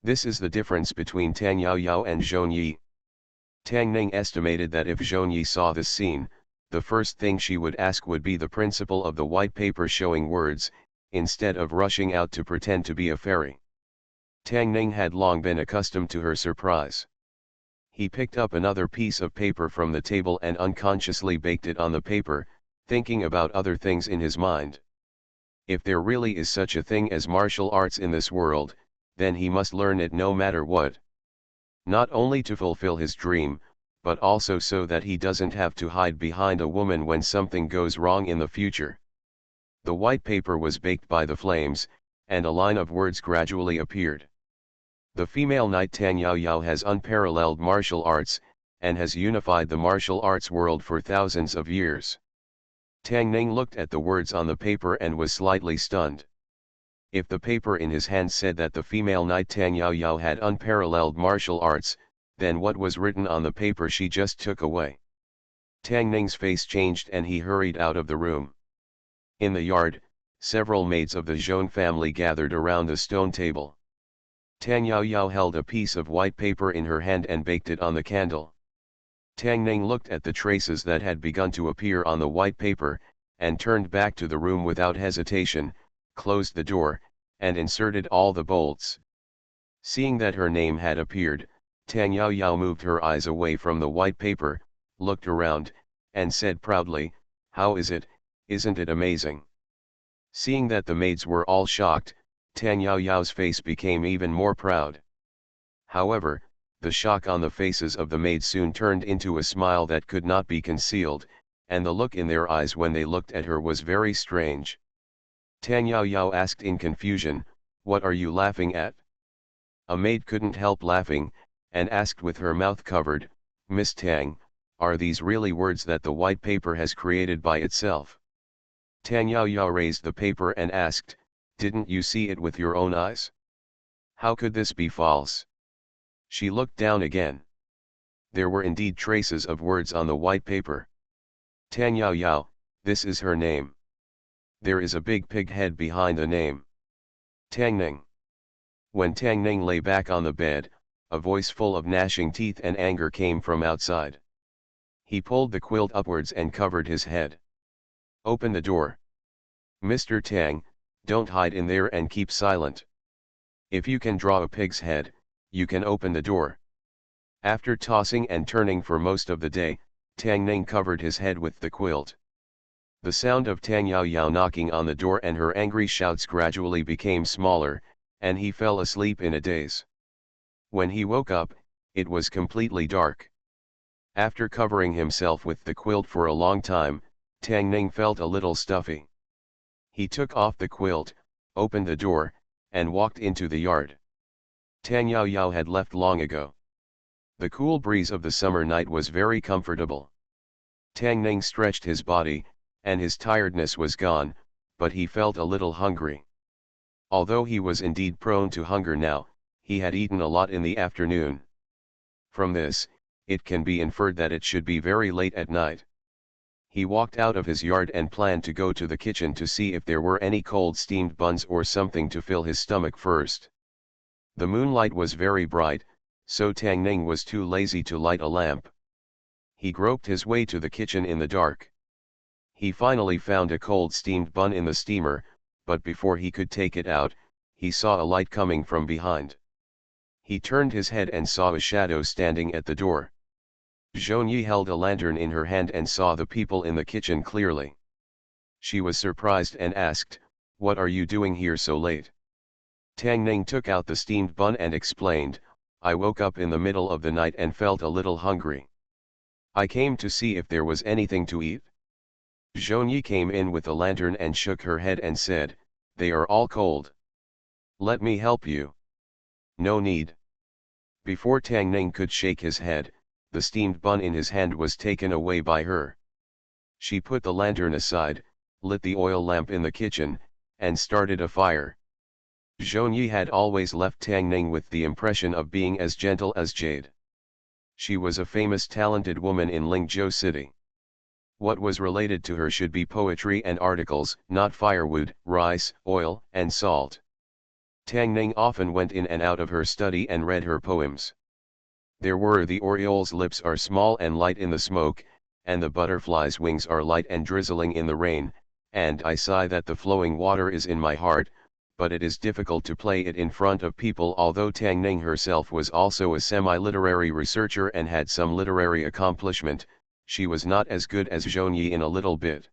This is the difference between Tang Yaoyao and Zhong Yi. Tang Ning estimated that if Zhong Yi saw this scene, the first thing she would ask would be the principle of the white paper showing words, instead of rushing out to pretend to be a fairy. Tang Ning had long been accustomed to her surprise. He picked up another piece of paper from the table and unconsciously baked it on the paper, thinking about other things in his mind. If there really is such a thing as martial arts in this world, then he must learn it no matter what. Not only to fulfill his dream, but also so that he doesn't have to hide behind a woman when something goes wrong in the future. The white paper was baked by the flames, and a line of words gradually appeared. The female knight Tang Yaoyao has unparalleled martial arts, and has unified the martial arts world for thousands of years. Tang Ning looked at the words on the paper and was slightly stunned. If the paper in his hand said that the female knight Tang Yaoyao had unparalleled martial arts, then what was written on the paper she just took away? Tang Ning's face changed and he hurried out of the room. In the yard, several maids of the Zhong family gathered around the stone table. Tang Yaoyao held a piece of white paper in her hand and baked it on the candle. Tang Ning looked at the traces that had begun to appear on the white paper, and turned back to the room without hesitation, closed the door, and inserted all the bolts. Seeing that her name had appeared, Tang Yaoyao moved her eyes away from the white paper, looked around, and said proudly, "How is it, isn't it amazing?" Seeing that the maids were all shocked, Tang Yaoyao's face became even more proud. However, the shock on the faces of the maids soon turned into a smile that could not be concealed, and the look in their eyes when they looked at her was very strange. Tang Yao Yao asked in confusion, "What are you laughing at?" A maid couldn't help laughing, and asked with her mouth covered, "Miss Tang, are these really words that the white paper has created by itself?" Tang Yao Yao raised the paper and asked, "Didn't you see it with your own eyes? How could this be false?" She looked down again. There were indeed traces of words on the white paper. Tang Yao Yao, this is her name. There is a big pig head behind the name. Tang Ning. When Tang Ning lay back on the bed, a voice full of gnashing teeth and anger came from outside. He pulled the quilt upwards and covered his head. "Open the door. Mr. Tang, don't hide in there and keep silent. If you can draw a pig's head, you can open the door." After tossing and turning for most of the day, Tang Ning covered his head with the quilt. The sound of Tang Yao Yao knocking on the door and her angry shouts gradually became smaller, and he fell asleep in a daze. When he woke up, it was completely dark. After covering himself with the quilt for a long time, Tang Ning felt a little stuffy. He took off the quilt, opened the door, and walked into the yard. Tang Yao Yao had left long ago. The cool breeze of the summer night was very comfortable. Tang Ning stretched his body, and his tiredness was gone, but he felt a little hungry. Although he was indeed prone to hunger now, he had eaten a lot in the afternoon. From this, it can be inferred that it should be very late at night. He walked out of his yard and planned to go to the kitchen to see if there were any cold steamed buns or something to fill his stomach first. The moonlight was very bright, so Tang Ning was too lazy to light a lamp. He groped his way to the kitchen in the dark. He finally found a cold steamed bun in the steamer, but before he could take it out, he saw a light coming from behind. He turned his head and saw a shadow standing at the door. Zhonyi held a lantern in her hand and saw the people in the kitchen clearly. She was surprised and asked, "What are you doing here so late?" Tang Ning took out the steamed bun and explained, "I woke up in the middle of the night and felt a little hungry. I came to see if there was anything to eat." Zhonyi came in with a lantern and shook her head and said, "They are all cold. Let me help you." "No need." Before Tang Ning could shake his head, the steamed bun in his hand was taken away by her. She put the lantern aside, lit the oil lamp in the kitchen, and started a fire. Zhonyi had always left Tang Ning with the impression of being as gentle as jade. She was a famous talented woman in Lingzhou City. What was related to her should be poetry and articles, not firewood, rice, oil, and salt. Tang Ning often went in and out of her study and read her poems. There were "The oriole's lips are small and light in the smoke, and the butterfly's wings are light and drizzling in the rain, and I sigh that the flowing water is in my heart, but it is difficult to play it in front of people." Although Tang Ning herself was also a semi-literary researcher and had some literary accomplishment, she was not as good as Zhonyi in a little bit.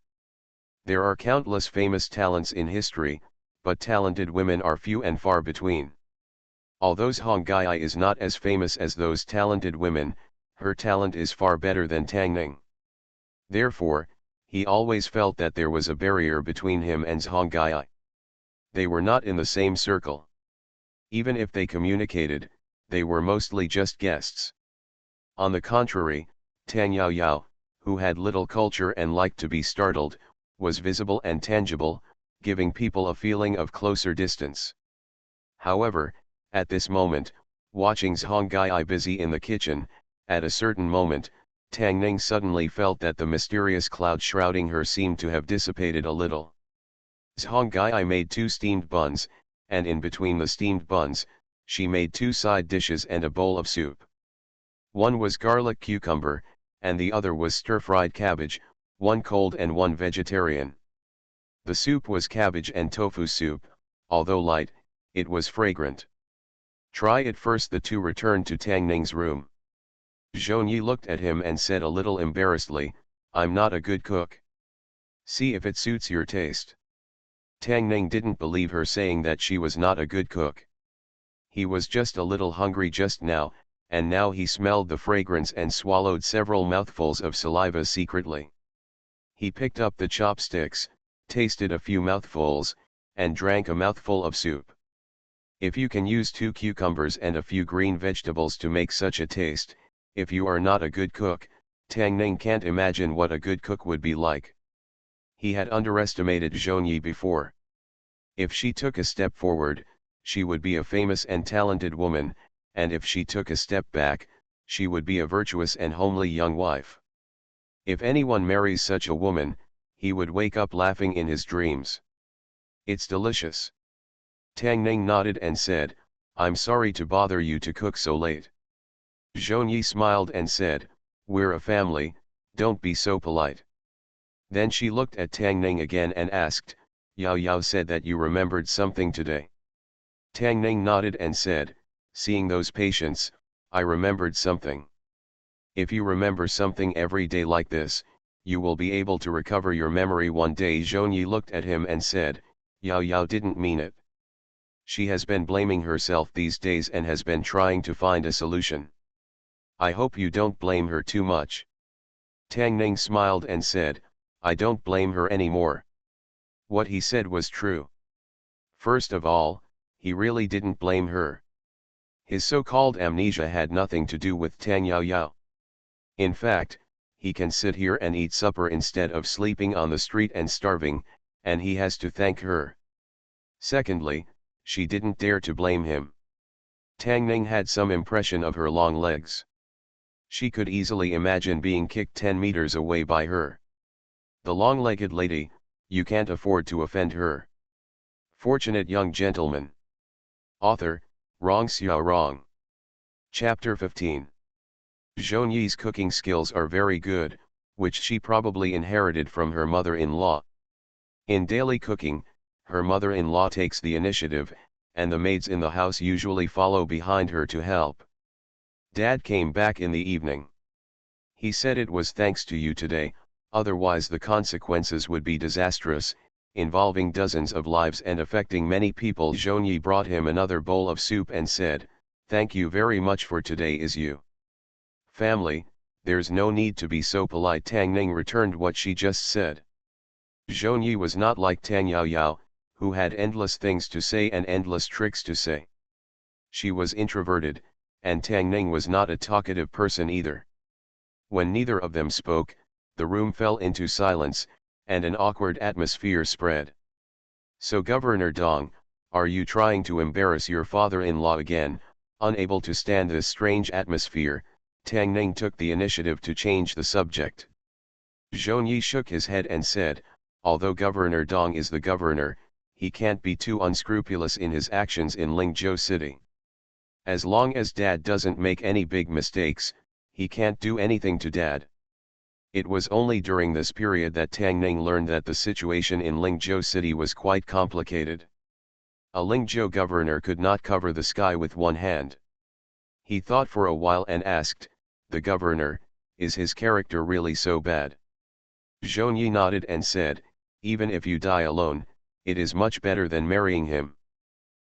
There are countless famous talents in history, but talented women are few and far between. Although Zhang Gai is not as famous as those talented women, her talent is far better than Tang Ning. Therefore, he always felt that there was a barrier between him and Zhang Gai. They were not in the same circle. Even if they communicated, they were mostly just guests. On the contrary, Tang Yao Yao, who had little culture and liked to be startled, was visible and tangible, giving people a feeling of closer distance. However, at this moment, watching Zhang Gai busy in the kitchen, at a certain moment, Tang Ning suddenly felt that the mysterious cloud shrouding her seemed to have dissipated a little. Zhang Gai made 2 steamed buns, and in between the steamed buns, she made 2 side dishes and a bowl of soup. One was garlic cucumber, and the other was stir-fried cabbage, one cold and one vegetarian. The soup was cabbage and tofu soup. Although light, it was fragrant. "Try it first." The two returned to Tang Ning's room. Zhonyi looked at him and said a little embarrassedly, "I'm not a good cook. See if it suits your taste." Tang Ning didn't believe her saying that she was not a good cook. He was just a little hungry just now, and now he smelled the fragrance and swallowed several mouthfuls of saliva secretly. He picked up the chopsticks, tasted a few mouthfuls, and drank a mouthful of soup. If you can use 2 cucumbers and a few green vegetables to make such a taste, if you are not a good cook, Tang Ning can't imagine what a good cook would be like. He had underestimated Zhong Yi before. If she took a step forward, she would be a famous and talented woman, and if she took a step back, she would be a virtuous and homely young wife. If anyone marries such a woman, he would wake up laughing in his dreams. It's delicious. Tang Ning nodded and said, I'm sorry to bother you to cook so late. Zhong Yi smiled and said, we're a family, don't be so polite. Then she looked at Tang Ning again and asked, Yao Yao said that you remembered something today. Tang Ning nodded and said, seeing those patients, I remembered something. If you remember something every day like this, you will be able to recover your memory one day. Zhong Yi looked at him and said, Yao Yao didn't mean it. She has been blaming herself these days and has been trying to find a solution. I hope you don't blame her too much. Tang Ning smiled and said, I don't blame her anymore. What he said was true. First of all, he really didn't blame her. His so-called amnesia had nothing to do with Tang Yao Yao. In fact, he can sit here and eat supper instead of sleeping on the street and starving, and he has to thank her. Secondly, she didn't dare to blame him. Tang Ning had some impression of her long legs. She could easily imagine being kicked 10 meters away by her. The long-legged lady, you can't afford to offend her. Fortunate young gentleman. Author, Rong Xiao Rong. Chapter 15. Zhong Yi's cooking skills are very good, which she probably inherited from her mother-in-law. In daily cooking, her mother-in-law takes the initiative, and the maids in the house usually follow behind her to help. Dad came back in the evening. He said it was thanks to you today, otherwise the consequences would be disastrous, involving dozens of lives and affecting many people. Zhong Yi brought him another bowl of soup and said, thank you very much for today. Is you family, there's no need to be so polite. Tang Ning returned what she just said. Zhong Yi was not like Tang Yao Yao, who had endless things to say and endless tricks to say. She was introverted, and Tang Ning was not a talkative person either. When neither of them spoke, the room fell into silence, and an awkward atmosphere spread. So Governor Dong, are you trying to embarrass your father-in-law again? Unable to stand this strange atmosphere, Tang Ning took the initiative to change the subject. Zhong Yi shook his head and said, although Governor Dong is the governor, he can't be too unscrupulous in his actions in Lingzhou City. As long as Dad doesn't make any big mistakes, he can't do anything to Dad. It was only during this period that Tang Ning learned that the situation in Lingzhou City was quite complicated. A Lingzhou governor could not cover the sky with one hand. He thought for a while and asked, the governor, is his character really so bad? Zhong Yi nodded and said, even if you die alone, it is much better than marrying him.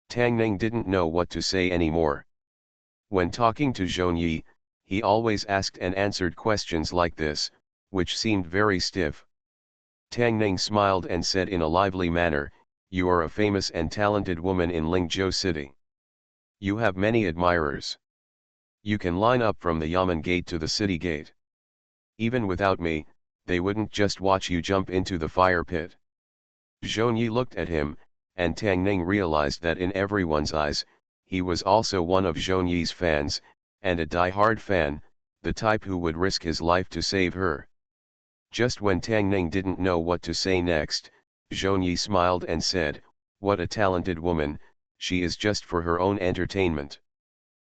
Tang Ning didn't know what to say anymore. When talking to Zhong Yi, he always asked and answered questions like this, which seemed very stiff. Tang Ning smiled and said in a lively manner, you are a famous and talented woman in Lingzhou City. You have many admirers. You can line up from the Yamen gate to the city gate. Even without me, they wouldn't just watch you jump into the fire pit. Zhong Yi looked at him, and Tang Ning realized that in everyone's eyes, he was also one of Zhong Yi's fans, and a die-hard fan, the type who would risk his life to save her. Just when Tang Ning didn't know what to say next, Zhong Yi smiled and said, what a talented woman, she is just for her own entertainment.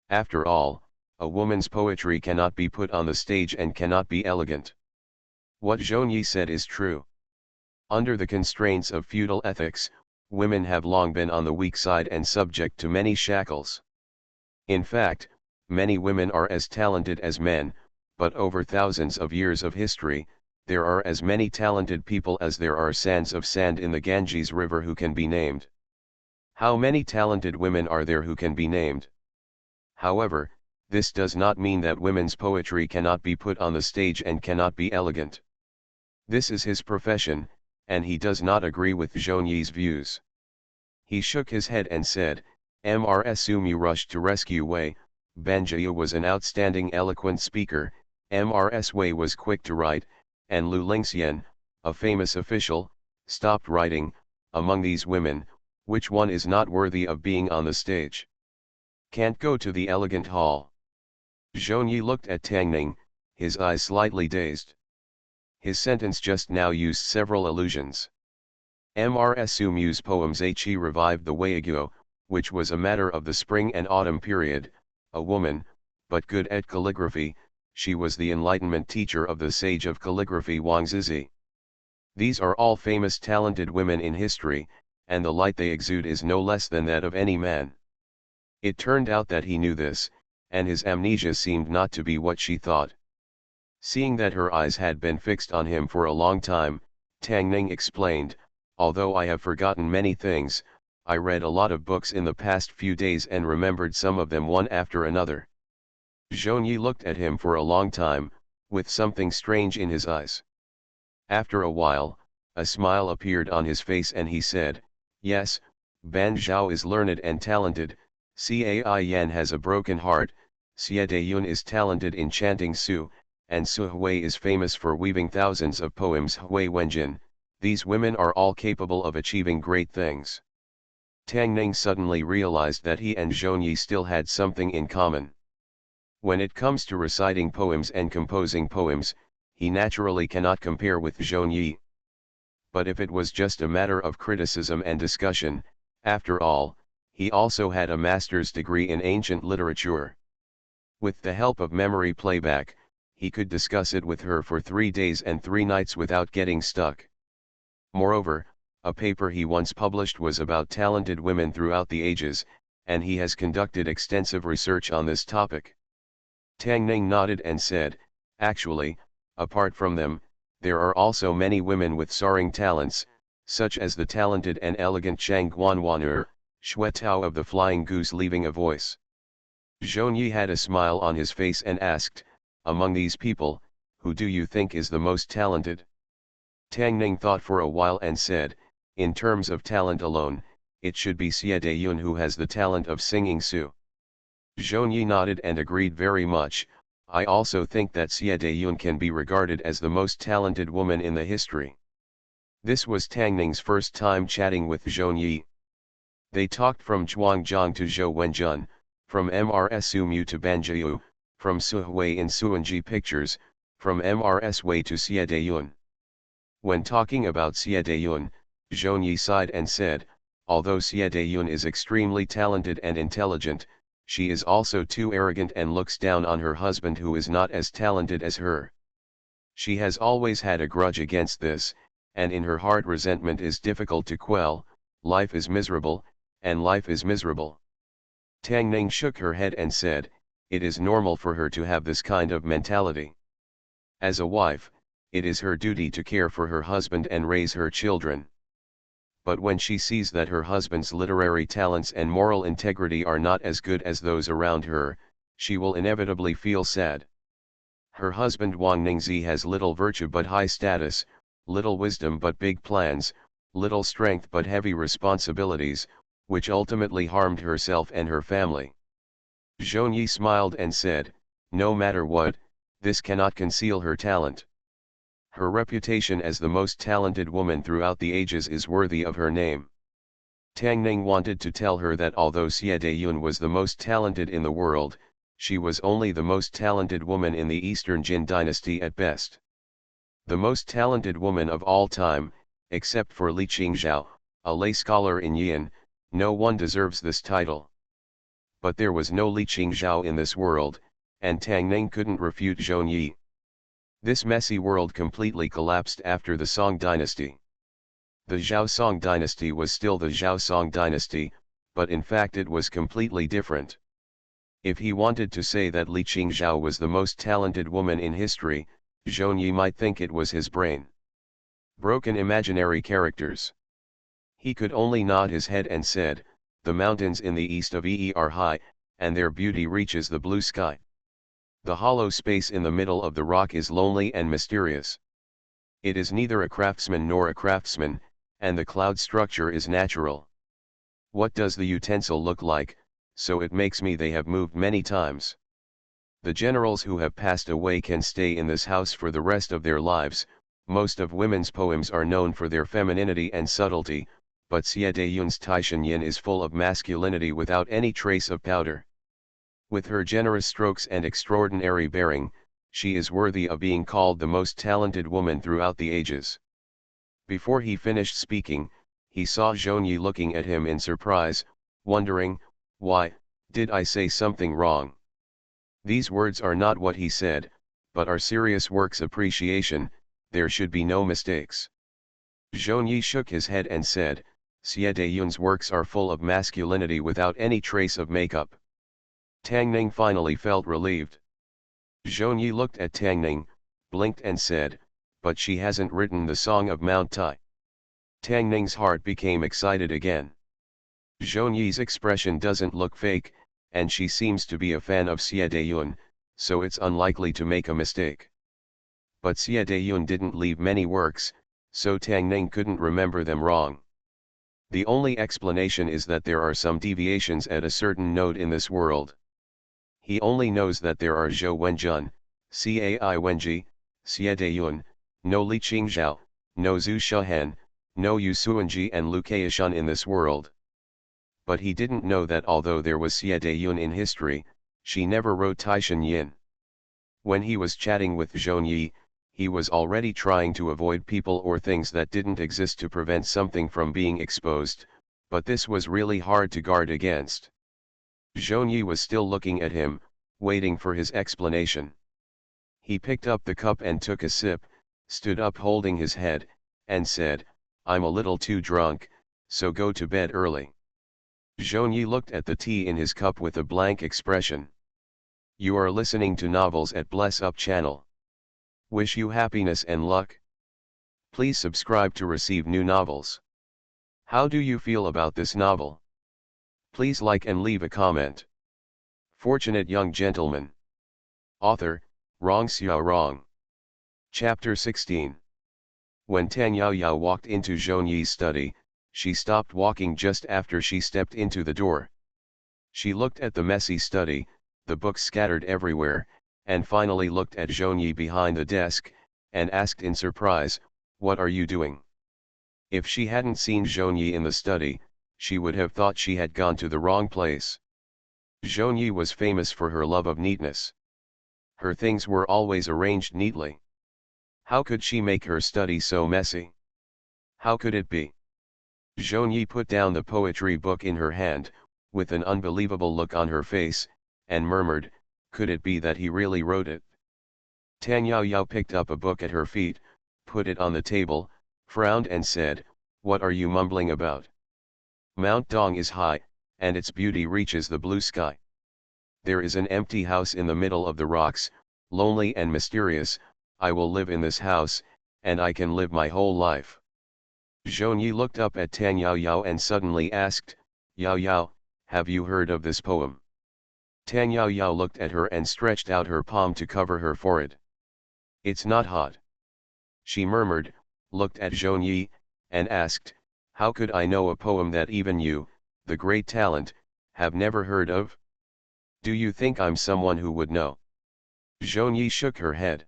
After all, a woman's poetry cannot be put on the stage and cannot be elegant. What Zhong Yi said is true. Under the constraints of feudal ethics, women have long been on the weak side and subject to many shackles. In fact, many women are as talented as men, but over thousands of years of history, there are as many talented people as there are sands of sand in the Ganges River who can be named. How many talented women are there who can be named? However, this does not mean that women's poetry cannot be put on the stage and cannot be elegant. This is his profession, and he does not agree with Zhongyi's views. He shook his head and said, Mrs. rushed to rescue Wei. Banjiu was an outstanding eloquent speaker, Mrs. Wei was quick to write, and Lu Lingxian, a famous official, stopped writing. Among these women, which one is not worthy of being on the stage? Can't go to the elegant hall. Zhongyi looked at Tang Ning, his eyes slightly dazed. His sentence just now used several allusions. Mrs. Mu's poems he revived the Weiguo, which was a matter of the spring and autumn period. A woman, but good at calligraphy, she was the enlightenment teacher of the sage of calligraphy Wang Zizi. These are all famous talented women in history, and the light they exude is no less than that of any man. It turned out that he knew this, and his amnesia seemed not to be what she thought. Seeing that her eyes had been fixed on him for a long time, Tang Ning explained, although I have forgotten many things, I read a lot of books in the past few days and remembered some of them one after another. Zhongyi looked at him for a long time, with something strange in his eyes. After a while, a smile appeared on his face and he said, yes, Ban Zhao is learned and talented, Cai Yan has a broken heart, Xie Dayun is talented in chanting Su, and Su Hui is famous for weaving thousands of poems Hui Wenjin. These women are all capable of achieving great things. Tang Ning suddenly realized that he and Zhongyi still had something in common. When it comes to reciting poems and composing poems, he naturally cannot compare with Zhongyi. But if it was just a matter of criticism and discussion, after all, he also had a master's degree in ancient literature. With the help of memory playback, he could discuss it with her for 3 days and 3 nights without getting stuck. Moreover, a paper he once published was about talented women throughout the ages, and he has conducted extensive research on this topic. Tang Ning nodded and said, actually, apart from them, there are also many women with soaring talents, such as the talented and elegant Chang Guanwan'er, Xue Tao of the Flying Goose leaving a voice. Zhongyi had a smile on his face and asked, among these people, who do you think is the most talented? Tang Ning thought for a while and said, in terms of talent alone, it should be Xie Dayun who has the talent of singing Su. Zhongyi nodded and agreed very much. I also think that Xie Dayun can be regarded as the most talented woman in the history. This was Tang Ning's first time chatting with Zhongyi. They talked from Zhuangjiang to Zhou Wenjun, from Mrs. Mu to Banjiu, from Su Hui in Suanji pictures, from Mrs. Wei to Xie Dayun. When talking about Xie Dayun, Zhongyi sighed and said, although Xie Dayun is extremely talented and intelligent, she is also too arrogant and looks down on her husband who is not as talented as her. She has always had a grudge against this, and in her heart resentment is difficult to quell. Life is miserable, and life is miserable. Tang Ning shook her head and said, it is normal for her to have this kind of mentality. As a wife, it is her duty to care for her husband and raise her children. But when she sees that her husband's literary talents and moral integrity are not as good as those around her, she will inevitably feel sad. Her husband Wang Ningzi has little virtue but high status, little wisdom but big plans, little strength but heavy responsibilities, which ultimately harmed herself and her family. Zhongyi smiled and said, no matter what, this cannot conceal her talent. Her reputation as the most talented woman throughout the ages is worthy of her name. Tang Ning wanted to tell her that although Xie Dayun was the most talented in the world, she was only the most talented woman in the Eastern Jin dynasty at best. The most talented woman of all time, except for Li Qingzhao, a lay scholar in Yin, no one deserves this title. But there was no Li Qingzhao in this world, and Tang Ning couldn't refute Zhongyi. This messy world completely collapsed after the Song dynasty. The Zhao Song dynasty was still the Zhao Song dynasty, but in fact it was completely different. If he wanted to say that Li Qingzhao was the most talented woman in history, Zhongyi might think it was his brain. Broken imaginary characters. He could only nod his head and said, The mountains in the east of Ee are high, and their beauty reaches the blue sky. The hollow space in the middle of the rock is lonely and mysterious. It is neither a craftsman nor a craftsman, and the cloud structure is natural. What does the utensil look like? So it makes me they have moved many times. The generals who have passed away can stay in this house for the rest of their lives. Most of women's poems are known for their femininity and subtlety, but Xie Dayun's Taishan Yin is full of masculinity without any trace of powder. With her generous strokes and extraordinary bearing, she is worthy of being called the most talented woman throughout the ages. Before he finished speaking, he saw Zhongyi looking at him in surprise, wondering, why, did I say something wrong? These words are not what he said, but are serious works appreciation, there should be no mistakes. Zhongyi shook his head and said, Xie Dayun's works are full of masculinity without any trace of makeup. Tang Ning finally felt relieved. Zhongyi looked at Tang Ning, blinked and said, but she hasn't written the Song of Mount Tai. Tang Ning's heart became excited again. Zhongyi's expression doesn't look fake, and she seems to be a fan of Xie Dayun, so it's unlikely to make a mistake. But Xie Dayun didn't leave many works, so Tang Ning couldn't remember them wrong. The only explanation is that there are some deviations at a certain note in this world. He only knows that there are Zhou Wenjun, Cai Wenji, Xie Dayun, no Li Qingzhao, no Zhu Shuhan, no Yu Suanji and Lu Kaishan in this world. But he didn't know that although there was Xie Dayun in history, she never wrote Taishan Yin. When he was chatting with Zhongyi, he was already trying to avoid people or things that didn't exist to prevent something from being exposed, but this was really hard to guard against. Zhongyi was still looking at him, waiting for his explanation. He picked up the cup and took a sip, stood up holding his head, and said, I'm a little too drunk, so go to bed early. Zhongyi looked at the tea in his cup with a blank expression. You are listening to Novels at Bless Up channel. Wish you happiness and luck. Please subscribe to receive new novels. How do you feel about this novel? Please like and leave a comment. Fortunate Young Gentleman. Author, Rong Xiao Rong. Chapter 16. When Tang Yaoyao walked into Zhongyi's study, she stopped walking just after she stepped into the door. She looked at the messy study, the books scattered everywhere, and finally looked at Zhongyi behind the desk, and asked in surprise, what are you doing? If she hadn't seen Zhongyi in the study, she would have thought she had gone to the wrong place. Zhongyi was famous for her love of neatness. Her things were always arranged neatly. How could she make her study so messy? How could it be? Zhongyi put down the poetry book in her hand, with an unbelievable look on her face, and murmured, could it be that he really wrote it? Tang Yaoyao picked up a book at her feet, put it on the table, frowned and said, what are you mumbling about? Mount Dong is high, and its beauty reaches the blue sky. There is an empty house in the middle of the rocks, lonely and mysterious. I will live in this house, and I can live my whole life. Zhongyi looked up at Tang Yaoyao and suddenly asked, Yaoyao, have you heard of this poem? Tang Yaoyao looked at her and stretched out her palm to cover her forehead. It's not hot. She murmured, looked at Zhongyi, and asked, how could I know a poem that even you, the great talent, have never heard of? Do you think I'm someone who would know? Zhongyi shook her head.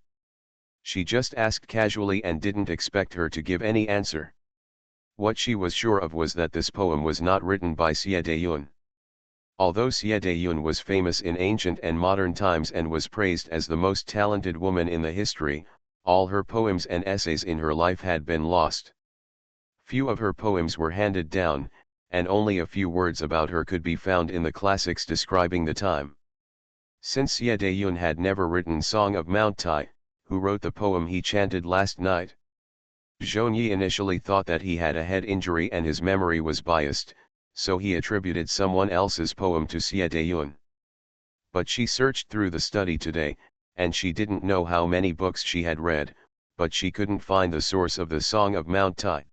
She just asked casually and didn't expect her to give any answer. What she was sure of was that this poem was not written by Xie Dayun. Although Xie Dayun was famous in ancient and modern times and was praised as the most talented woman in the history, all her poems and essays in her life had been lost. Few of her poems were handed down, and only a few words about her could be found in the classics describing the time. Since Xie Dayun had never written Song of Mount Tai, who wrote the poem he chanted last night? Zhongyi initially thought that he had a head injury and his memory was biased, so he attributed someone else's poem to Xie Dayun. But she searched through the study today, and she didn't know how many books she had read, but she couldn't find the source of the Song of Mount Tai.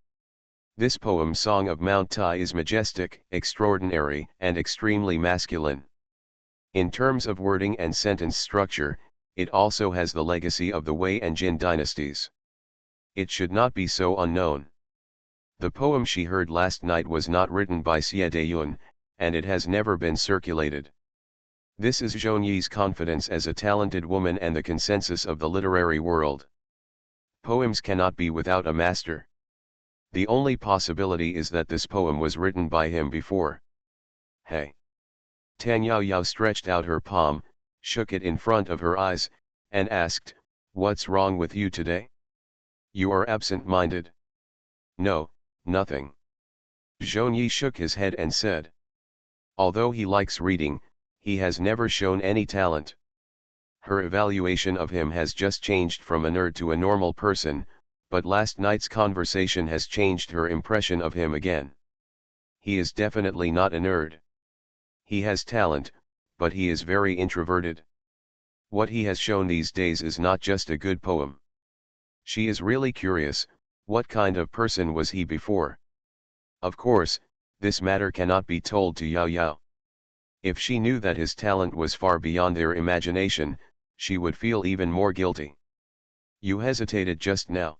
This poem Song of Mount Tai is majestic, extraordinary, and extremely masculine. In terms of wording and sentence structure, it also has the legacy of the Wei and Jin dynasties. It should not be so unknown. The poem she heard last night was not written by Xie Dayun, and it has never been circulated. This is Zhongyi's confidence as a talented woman and the consensus of the literary world. Poems cannot be without a master. The only possibility is that this poem was written by him before. Hey! Tang Yao Yao stretched out her palm, shook it in front of her eyes, and asked, "What's wrong with you today? You are absent-minded." "No, nothing." Zhongyi shook his head and said. Although he likes reading, he has never shown any talent. Her evaluation of him has just changed from a nerd to a normal person, but last night's conversation has changed her impression of him again. He is definitely not a nerd. He has talent, but he is very introverted. What he has shown these days is not just a good poem. She is really curious, what kind of person was he before? Of course, this matter cannot be told to Yao Yao. If she knew that his talent was far beyond their imagination, she would feel even more guilty. "You hesitated just now."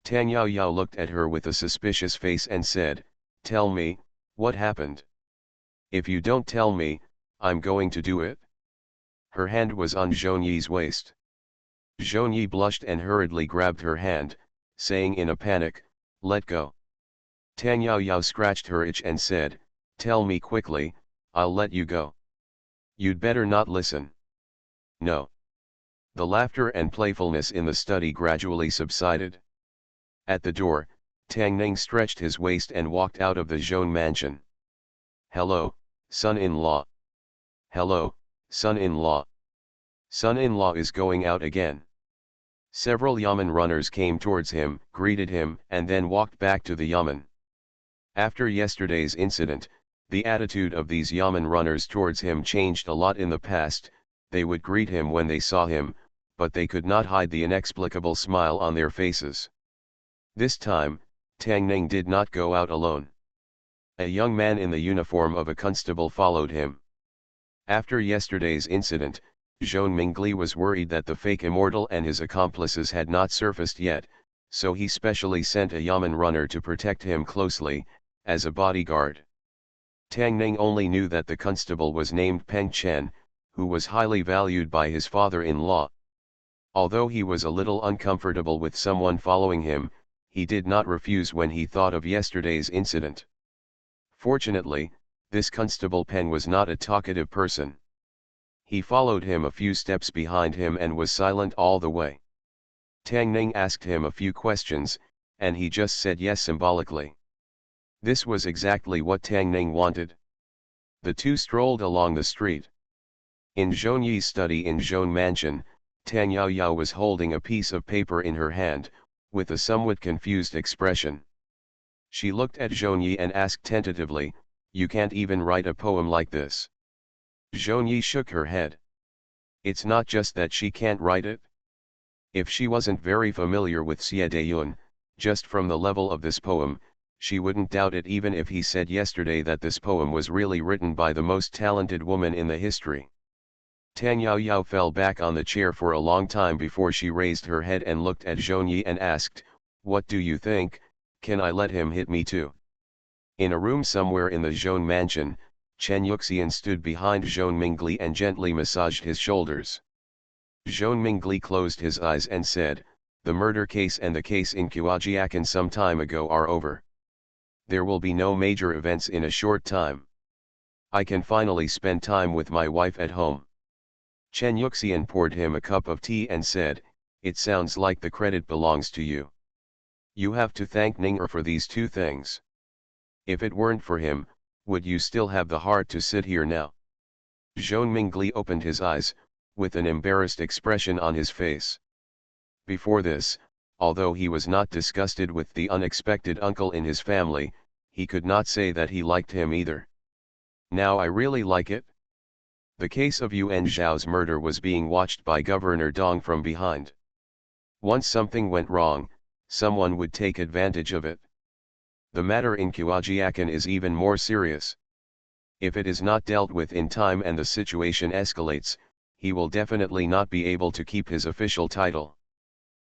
Tang Yao Yao looked at her with a suspicious face and said, "Tell me, what happened? If you don't tell me, I'm going to do it." Her hand was on Zhongyi's waist. Zhongyi blushed and hurriedly grabbed her hand, saying in a panic, "Let go." Tang Yao Yao scratched her itch and said, "Tell me quickly, I'll let you go." "You'd better not listen." "No." The laughter and playfulness in the study gradually subsided. At the door, Tang Ning stretched his waist and walked out of the Zhong mansion. "Hello, son-in-law." "Hello, son-in-law." Son-in-law is going out again. Several Yamen runners came towards him, greeted him, and then walked back to the Yamen. After yesterday's incident, the attitude of these Yamen runners towards him changed a lot. In the past, they would greet him when they saw him, but they could not hide the inexplicable smile on their faces. This time, Tang Ning did not go out alone. A young man in the uniform of a constable followed him. After yesterday's incident, Zhong Mingli was worried that the fake immortal and his accomplices had not surfaced yet, so he specially sent a Yamen runner to protect him closely, as a bodyguard. Tang Ning only knew that the constable was named Peng Chen, who was highly valued by his father-in-law. Although he was a little uncomfortable with someone following him, he did not refuse when he thought of yesterday's incident. Fortunately, this constable Peng was not a talkative person. He followed him a few steps behind him and was silent all the way. Tang Ning asked him a few questions, and he just said yes symbolically. This was exactly what Tang Ning wanted. The two strolled along the street. In Zhongyi's study in Zhong Mansion, Tang Yao Yao was holding a piece of paper in her hand, with a somewhat confused expression. She looked at Zhongyi and asked tentatively, "You can't even write a poem like this?" Zhongyi shook her head. "It's not just that she can't write it. If she wasn't very familiar with Xie Dayun, just from the level of this poem, she wouldn't doubt it even if he said yesterday that this poem was really written by the most talented woman in the history." Tang Yao Yao fell back on the chair for a long time before she raised her head and looked at Zhongyi and asked, "What do you think? Can I let him hit me too?" In a room somewhere in the Zhong mansion, Chen Yuxian stood behind Zhong Mingli and gently massaged his shoulders. Zhong Mingli closed his eyes and said, "The murder case and the case in Kuajiakan some time ago are over. There will be no major events in a short time. I can finally spend time with my wife at home." Chen Yuxian poured him a cup of tea and said, "It sounds like the credit belongs to you. You have to thank Ning for these two things. If it weren't for him, would you still have the heart to sit here now?" Zhong Mingli opened his eyes, with an embarrassed expression on his face. Before this, although he was not disgusted with the unexpected uncle in his family, he could not say that he liked him either. Now I really like it. The case of Yuan Zhao's murder was being watched by Governor Dong from behind. Once something went wrong, someone would take advantage of it. The matter in Kuajiakan is even more serious. If it is not dealt with in time and the situation escalates, he will definitely not be able to keep his official title.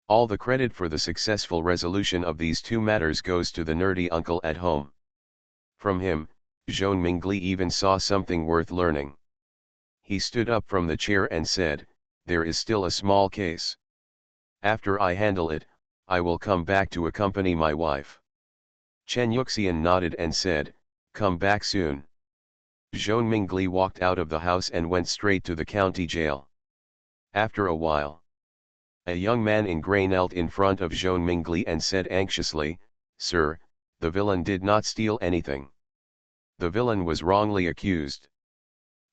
All the credit for the successful resolution of these two matters goes to the nerdy uncle at home. From him, Zhou Mingli even saw something worth learning. He stood up from the chair and said, "There is still a small case. After I handle it, I will come back to accompany my wife." Chen Yuxian nodded and said, "Come back soon." Zhou Mingli walked out of the house and went straight to the county jail. After a while, a young man in grey knelt in front of Zhou Mingli and said anxiously, "Sir, the villain did not steal anything. The villain was wrongly accused."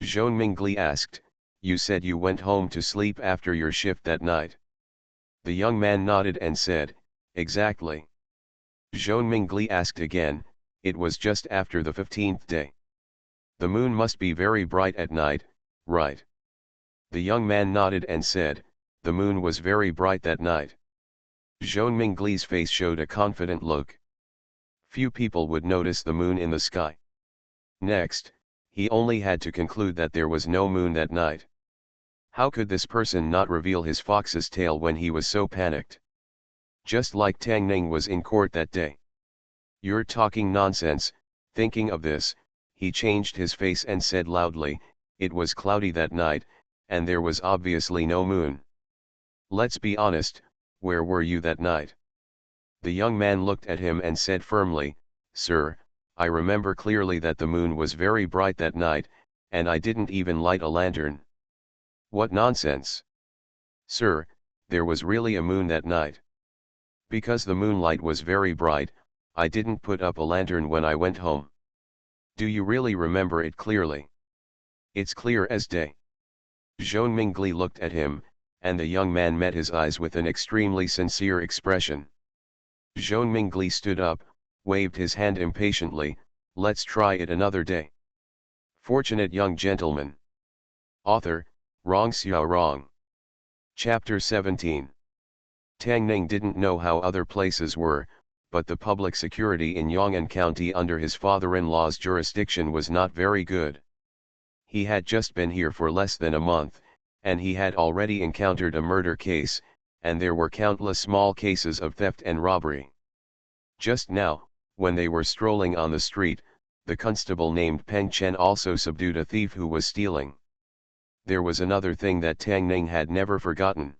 Zhou Mingli asked, "You said you went home to sleep after your shift that night?" The young man nodded and said, "Exactly." Zhou Mingli asked again, "It was just after the 15th day. The moon must be very bright at night, right?" The young man nodded and said, "The moon was very bright that night." Zhou Mingli's face showed a confident look. Few people would notice the moon in the sky. Next, he only had to conclude that there was no moon that night. How could this person not reveal his fox's tail when he was so panicked? Just like Tang Ning was in court that day. "You're talking nonsense." Thinking of this, he changed his face and said loudly, "It was cloudy that night, and there was obviously no moon. Let's be honest, where were you that night?" The young man looked at him and said firmly, "Sir, I remember clearly that the moon was very bright that night, and I didn't even light a lantern." "What nonsense!" "Sir, there was really a moon that night. Because the moonlight was very bright, I didn't put up a lantern when I went home." "Do you really remember it clearly?" "It's clear as day." Zhou Mingli looked at him, and the young man met his eyes with an extremely sincere expression. Zhou Mingli stood up, waved his hand impatiently, "Let's try it another day." Fortunate young gentleman. Author, Rong Xiao Rong. Chapter 17. Tang Ning didn't know how other places were, but the public security in Yong'an County under his father-in-law's jurisdiction was not very good. He had just been here for less than a month, and he had already encountered a murder case, and there were countless small cases of theft and robbery. Just now, when they were strolling on the street, the constable named Peng Chen also subdued a thief who was stealing. There was another thing that Tang Ning had never forgotten.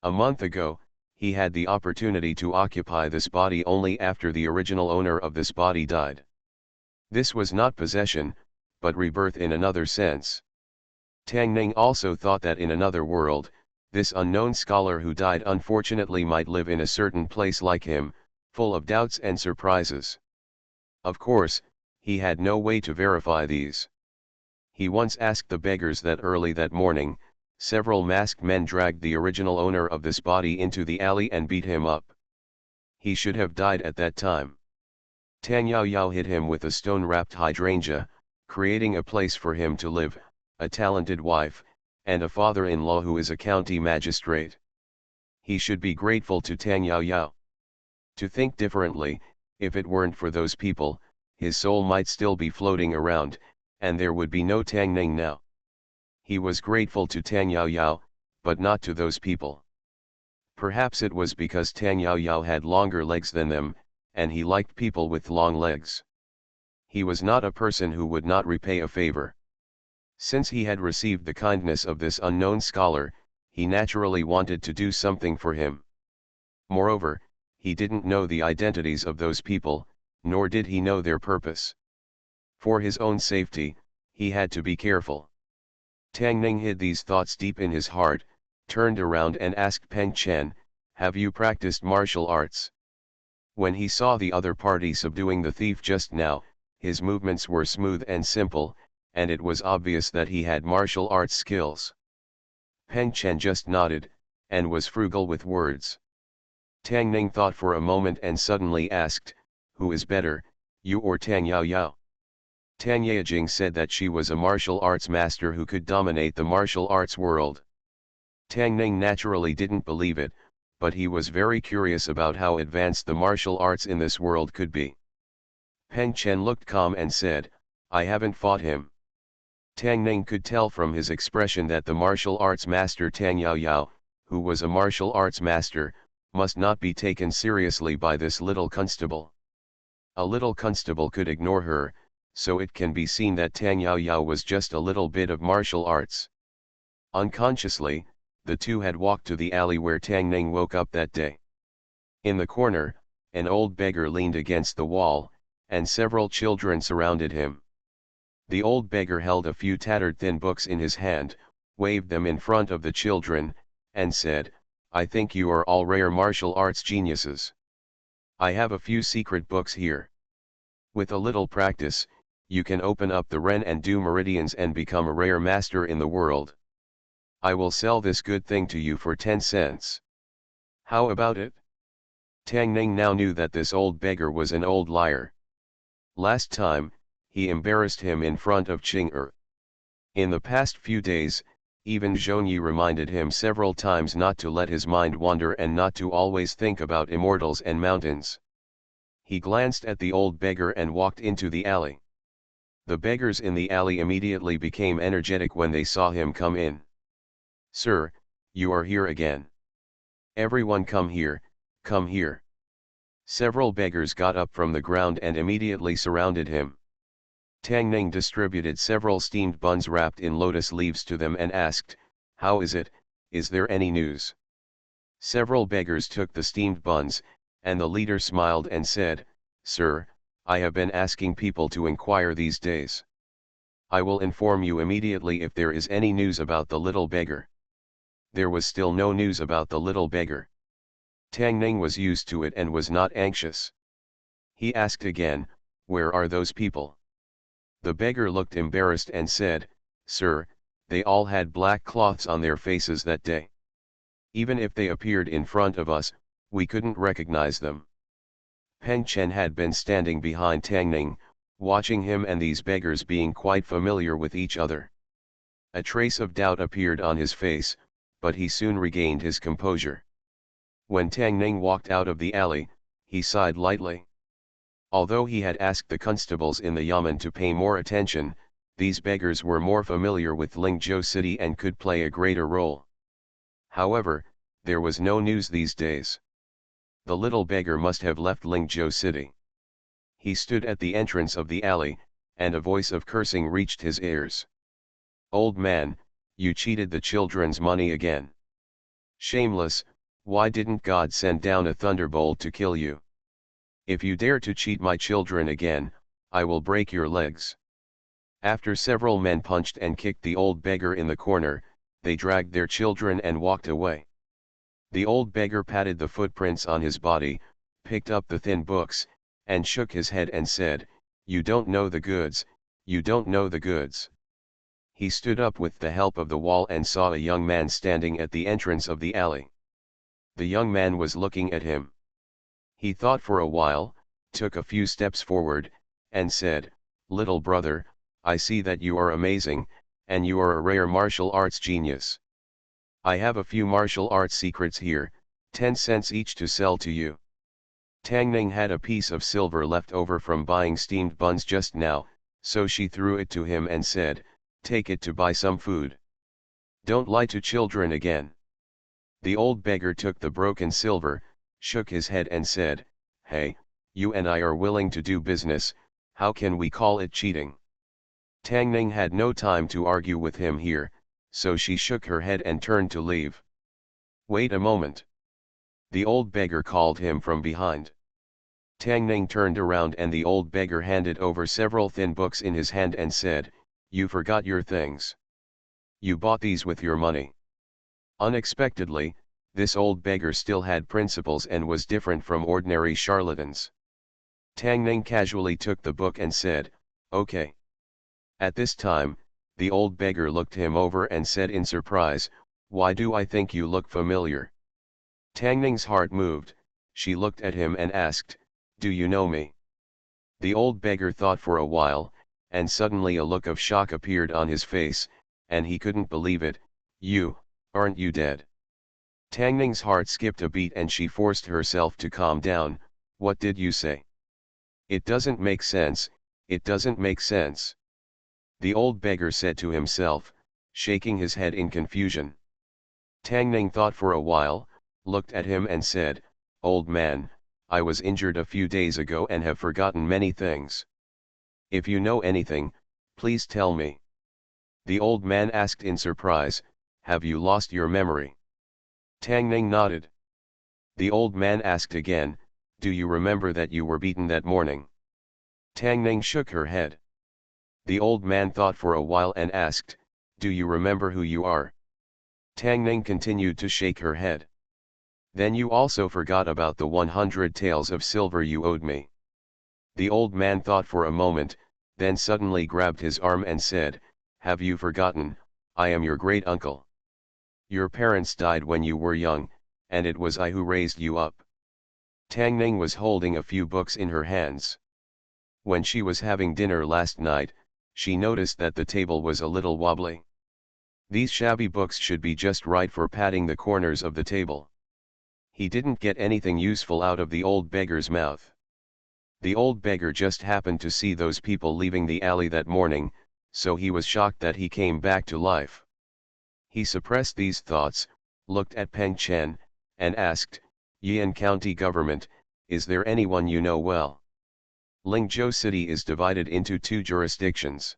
A month ago, he had the opportunity to occupy this body only after the original owner of this body died. This was not possession, but rebirth in another sense. Tang Ning also thought that in another world, this unknown scholar who died unfortunately might live in a certain place like him, full of doubts and surprises. Of course, he had no way to verify these. He once asked the beggars that early that morning, several masked men dragged the original owner of this body into the alley and beat him up. He should have died at that time. Tang Yao Yao hit him with a stone-wrapped hydrangea, creating a place for him to live, a talented wife, and a father-in-law who is a county magistrate. He should be grateful to Tang Yao Yao. To think differently, if it weren't for those people, his soul might still be floating around, and there would be no Tang Ning now. He was grateful to Tang Yao Yao, but not to those people. Perhaps it was because Tang Yao Yao had longer legs than them, and he liked people with long legs. He was not a person who would not repay a favor. Since he had received the kindness of this unknown scholar, he naturally wanted to do something for him. Moreover, he didn't know the identities of those people, nor did he know their purpose. For his own safety, he had to be careful. Tang Ning hid these thoughts deep in his heart, turned around and asked Peng Chen, "Have you practiced martial arts?" When he saw the other party subduing the thief just now, his movements were smooth and simple, and it was obvious that he had martial arts skills. Peng Chen just nodded, and was frugal with words. Tang Ning thought for a moment and suddenly asked, "Who is better, you or Tang Yao Yao?" Tang Yajing said that she was a martial arts master who could dominate the martial arts world. Tang Ning naturally didn't believe it, but he was very curious about how advanced the martial arts in this world could be. Peng Chen looked calm and said, I haven't fought him. Tang Ning could tell from his expression that the martial arts master Tang Yao Yao, who was a martial arts master, must not be taken seriously by this little constable. A little constable could ignore her, so it can be seen that Tang Yao Yao was just a little bit of martial arts. Unconsciously, the two had walked to the alley where Tang Ning woke up that day. In the corner, an old beggar leaned against the wall, and several children surrounded him. The old beggar held a few tattered thin books in his hand, waved them in front of the children, and said, I think you are all rare martial arts geniuses. I have a few secret books here. With a little practice, you can open up the Ren and Du meridians and become a rare master in the world. I will sell this good thing to you for 10 cents. How about it? Tang Ning now knew that this old beggar was an old liar. Last time, he embarrassed him in front of Qing Er. In the past few days, even Zhongyi reminded him several times not to let his mind wander and not to always think about immortals and mountains. He glanced at the old beggar and walked into the alley. The beggars in the alley immediately became energetic when they saw him come in. Sir, you are here again. Everyone come here, come here. Several beggars got up from the ground and immediately surrounded him. Tang Ning distributed several steamed buns wrapped in lotus leaves to them and asked, How is it, is there any news? Several beggars took the steamed buns, and the leader smiled and said, Sir, I have been asking people to inquire these days. I will inform you immediately if there is any news about the little beggar. There was still no news about the little beggar. Tang Ning was used to it and was not anxious. He asked again, Where are those people? The beggar looked embarrassed and said, Sir, they all had black cloths on their faces that day. Even if they appeared in front of us, we couldn't recognize them. Peng Chen had been standing behind Tang Ning, watching him and these beggars being quite familiar with each other. A trace of doubt appeared on his face, but he soon regained his composure. When Tang Ning walked out of the alley, he sighed lightly. Although he had asked the constables in the yamen to pay more attention, these beggars were more familiar with Lingzhou City and could play a greater role. However, there was no news these days. The little beggar must have left Lingzhou City. He stood at the entrance of the alley, and a voice of cursing reached his ears. Old man, you cheated the children's money again. Shameless, why didn't God send down a thunderbolt to kill you? If you dare to cheat my children again, I will break your legs. After several men punched and kicked the old beggar in the corner, they dragged their children and walked away. The old beggar patted the footprints on his body, picked up the thin books, and shook his head and said, You don't know the goods, you don't know the goods. He stood up with the help of the wall and saw a young man standing at the entrance of the alley. The young man was looking at him. He thought for a while, took a few steps forward, and said, Little brother, I see that you are amazing, and you are a rare martial arts genius. I have a few martial arts secrets here, 10 cents each to sell to you. Tang Ning had a piece of silver left over from buying steamed buns just now, so she threw it to him and said, Take it to buy some food. Don't lie to children again. The old beggar took the broken silver, shook his head and said, Hey, you and I are willing to do business, how can we call it cheating? Tang Ning had no time to argue with him here, so she shook her head and turned to leave. Wait a moment. The old beggar called him from behind. Tang Ning turned around and the old beggar handed over several thin books in his hand and said, You forgot your things. You bought these with your money. Unexpectedly, this old beggar still had principles and was different from ordinary charlatans. Tang Ning casually took the book and said, Okay. At this time, the old beggar looked him over and said in surprise, Why do I think you look familiar? Tang Ning's heart moved, she looked at him and asked, Do you know me? The old beggar thought for a while, and suddenly a look of shock appeared on his face, and he couldn't believe it. Aren't you dead? Tang Ning's heart skipped a beat and she forced herself to calm down. What did you say? It doesn't make sense, it doesn't make sense. The old beggar said to himself, shaking his head in confusion. Tang Ning thought for a while, looked at him and said, "Old man, I was injured a few days ago and have forgotten many things. If you know anything, please tell me." The old man asked in surprise, "Have you lost your memory?" Tang Ning nodded. The old man asked again, "Do you remember that you were beaten that morning?" Tang Ning shook her head. The old man thought for a while and asked, "Do you remember who you are?" Tang Ning continued to shake her head. "Then you also forgot about the 100 taels of silver you owed me." The old man thought for a moment, then suddenly grabbed his arm and said, "Have you forgotten, I am your great uncle. Your parents died when you were young, and it was I who raised you up." Tang Ning was holding a few books in her hands. When she was having dinner last night, she noticed that the table was a little wobbly. These shabby books should be just right for padding the corners of the table. He didn't get anything useful out of the old beggar's mouth. The old beggar just happened to see those people leaving the alley that morning, so he was shocked that he came back to life. He suppressed these thoughts, looked at Peng Chen, and asked, "Yian County Government, is there anyone you know well?" Lingzhou City is divided into two jurisdictions.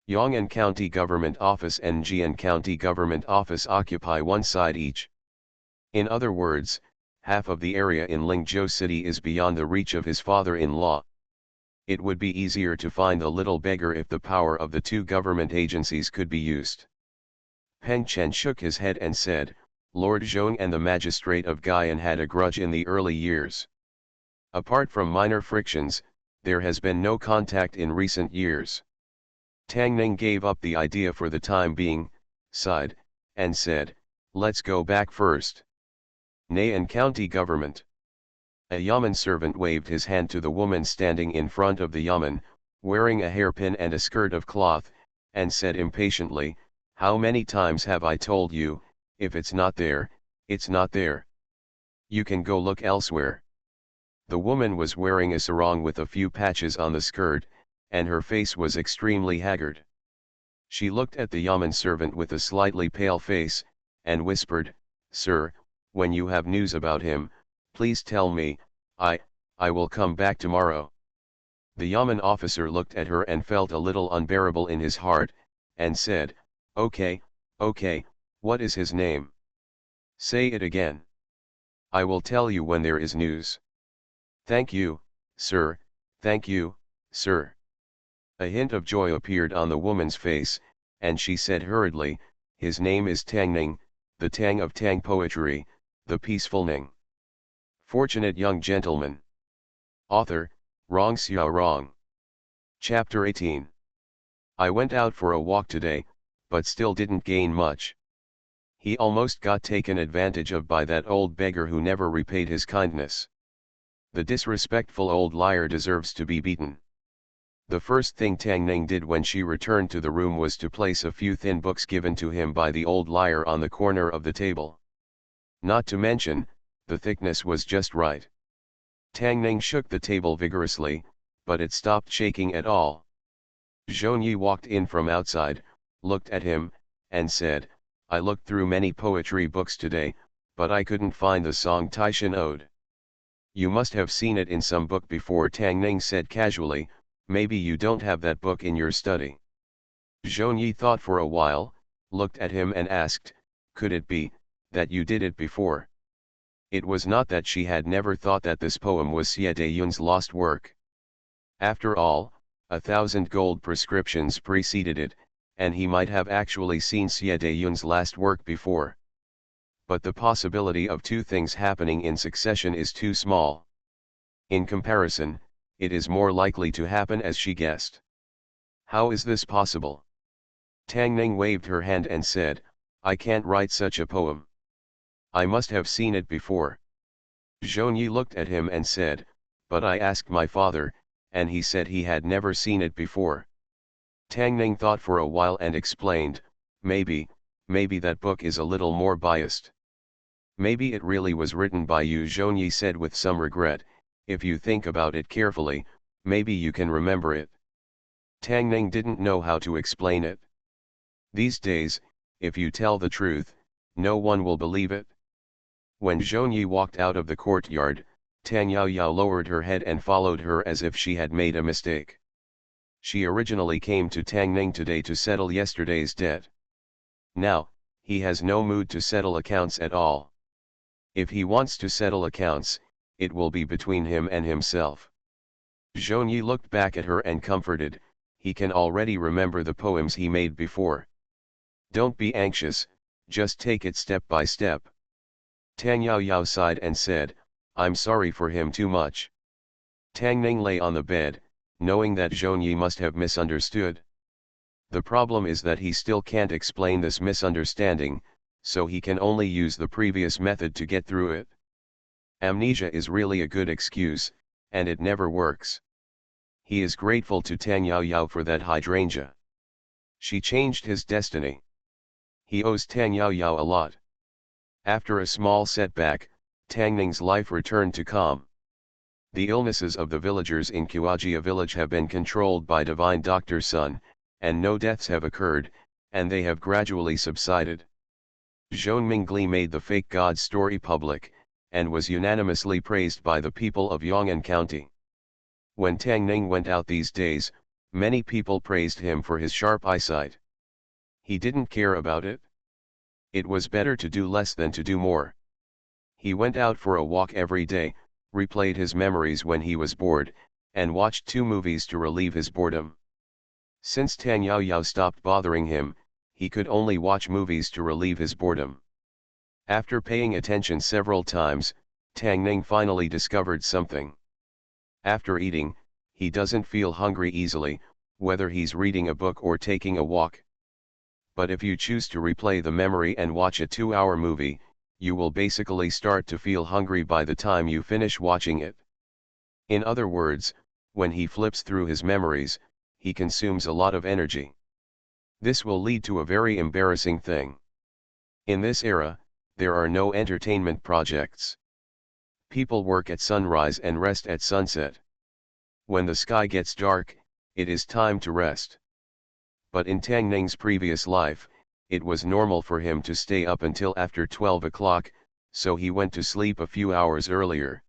Yong'an County Government Office and Jian County Government Office occupy one side each. In other words, half of the area in Lingzhou City is beyond the reach of his father-in-law. It would be easier to find the little beggar if the power of the two government agencies could be used. Peng Chen shook his head and said, "Lord Zhong and the magistrate of Guyan had a grudge in the early years. Apart from minor frictions, there has been no contact in recent years." Tang Ning gave up the idea for the time being, sighed, and said, "Let's go back first. Nayan County Government." A yamen servant waved his hand to the woman standing in front of the yamen, wearing a hairpin and a skirt of cloth, and said impatiently, "How many times have I told you, if it's not there, it's not there. You can go look elsewhere." The woman was wearing a sarong with a few patches on the skirt, and her face was extremely haggard. She looked at the yamen servant with a slightly pale face, and whispered, "Sir, when you have news about him, please tell me, I will come back tomorrow." The yamen officer looked at her and felt a little unbearable in his heart, and said, Okay, what is his name? Say it again. I will tell you when there is news." "Thank you, sir, thank you, sir." A hint of joy appeared on the woman's face, and she said hurriedly, "His name is Tang Ning, the Tang of Tang poetry, the peaceful Ning. Fortunate young gentleman." Author, Rong Xiao Rong. Chapter 18. I went out for a walk today, but still didn't gain much. He almost got taken advantage of by that old beggar who never repaid his kindness. The disrespectful old liar deserves to be beaten. The first thing Tang Ning did when she returned to the room was to place a few thin books given to him by the old liar on the corner of the table. Not to mention, the thickness was just right. Tang Ning shook the table vigorously, but it stopped shaking at all. Zhou Yi walked in from outside, looked at him, and said, "I looked through many poetry books today, but I couldn't find the song Taishan Ode." "You must have seen it in some book before," Tang Ning said casually, "maybe you don't have that book in your study." Zhou Yi thought for a while, looked at him and asked, "Could it be, that you did it before?" It was not that she had never thought that this poem was Xie Dayun's lost work. After all, 1,000 gold prescriptions preceded it, and he might have actually seen Xie Dayun's last work before. But the possibility of two things happening in succession is too small. In comparison, it is more likely to happen as she guessed. How is this possible? Tang Ning waved her hand and said, "I can't write such a poem. I must have seen it before." Zhou Yi looked at him and said, "But I asked my father, and he said he had never seen it before." Tang Ning thought for a while and explained, maybe that book is a little more biased. "Maybe it really was written by you," Zhou Yi said with some regret. "If you think about it carefully, Maybe you can remember it. Tang Ning didn't know how to explain it. These days, if you tell the truth, no one will believe it. When Zhongyi walked out of the courtyard, Tang Yaoyao lowered her head and followed her as if she had made a mistake. She originally came to Tang Ning today to settle yesterday's debt. Now, he has no mood to settle accounts at all. If he wants to settle accounts, it will be between him and himself. Zhongyi looked back at her and comforted, he can already remember the poems he made before. Don't be anxious, just take it step by step. Tang Yaoyao sighed and said, I'm sorry for him too much. Tang Ning lay on the bed, knowing that Zhongyi must have misunderstood. The problem is that he still can't explain this misunderstanding, so he can only use the previous method to get through it. Amnesia is really a good excuse, and it never works. He is grateful to Tang Yaoyao for that hydrangea. She changed his destiny. He owes Tang Yaoyao a lot. After a small setback, Tang Ning's life returned to calm. The illnesses of the villagers in Kuajia village have been controlled by Divine Doctor Sun, and no deaths have occurred, and they have gradually subsided. Zhong Mingli made the fake god story public, and was unanimously praised by the people of Yong'an County. When Tang Ning went out these days, many people praised him for his sharp eyesight. He didn't care about it. It was better to do less than to do more. He went out for a walk every day, replayed his memories when he was bored, and watched 2 movies to relieve his boredom. Since Tang Yaoyao stopped bothering him, he could only watch movies to relieve his boredom. After paying attention several times, Tang Ning finally discovered something. After eating, he doesn't feel hungry easily, whether he's reading a book or taking a walk. But if you choose to replay the memory and watch a 2-hour movie, you will basically start to feel hungry by the time you finish watching it. In other words, when he flips through his memories, he consumes a lot of energy. This will lead to a very embarrassing thing. In this era, there are no entertainment projects. People work at sunrise and rest at sunset. When the sky gets dark, it is time to rest. But in Tang Ning's previous life, it was normal for him to stay up until after 12 o'clock, so he went to sleep a few hours earlier.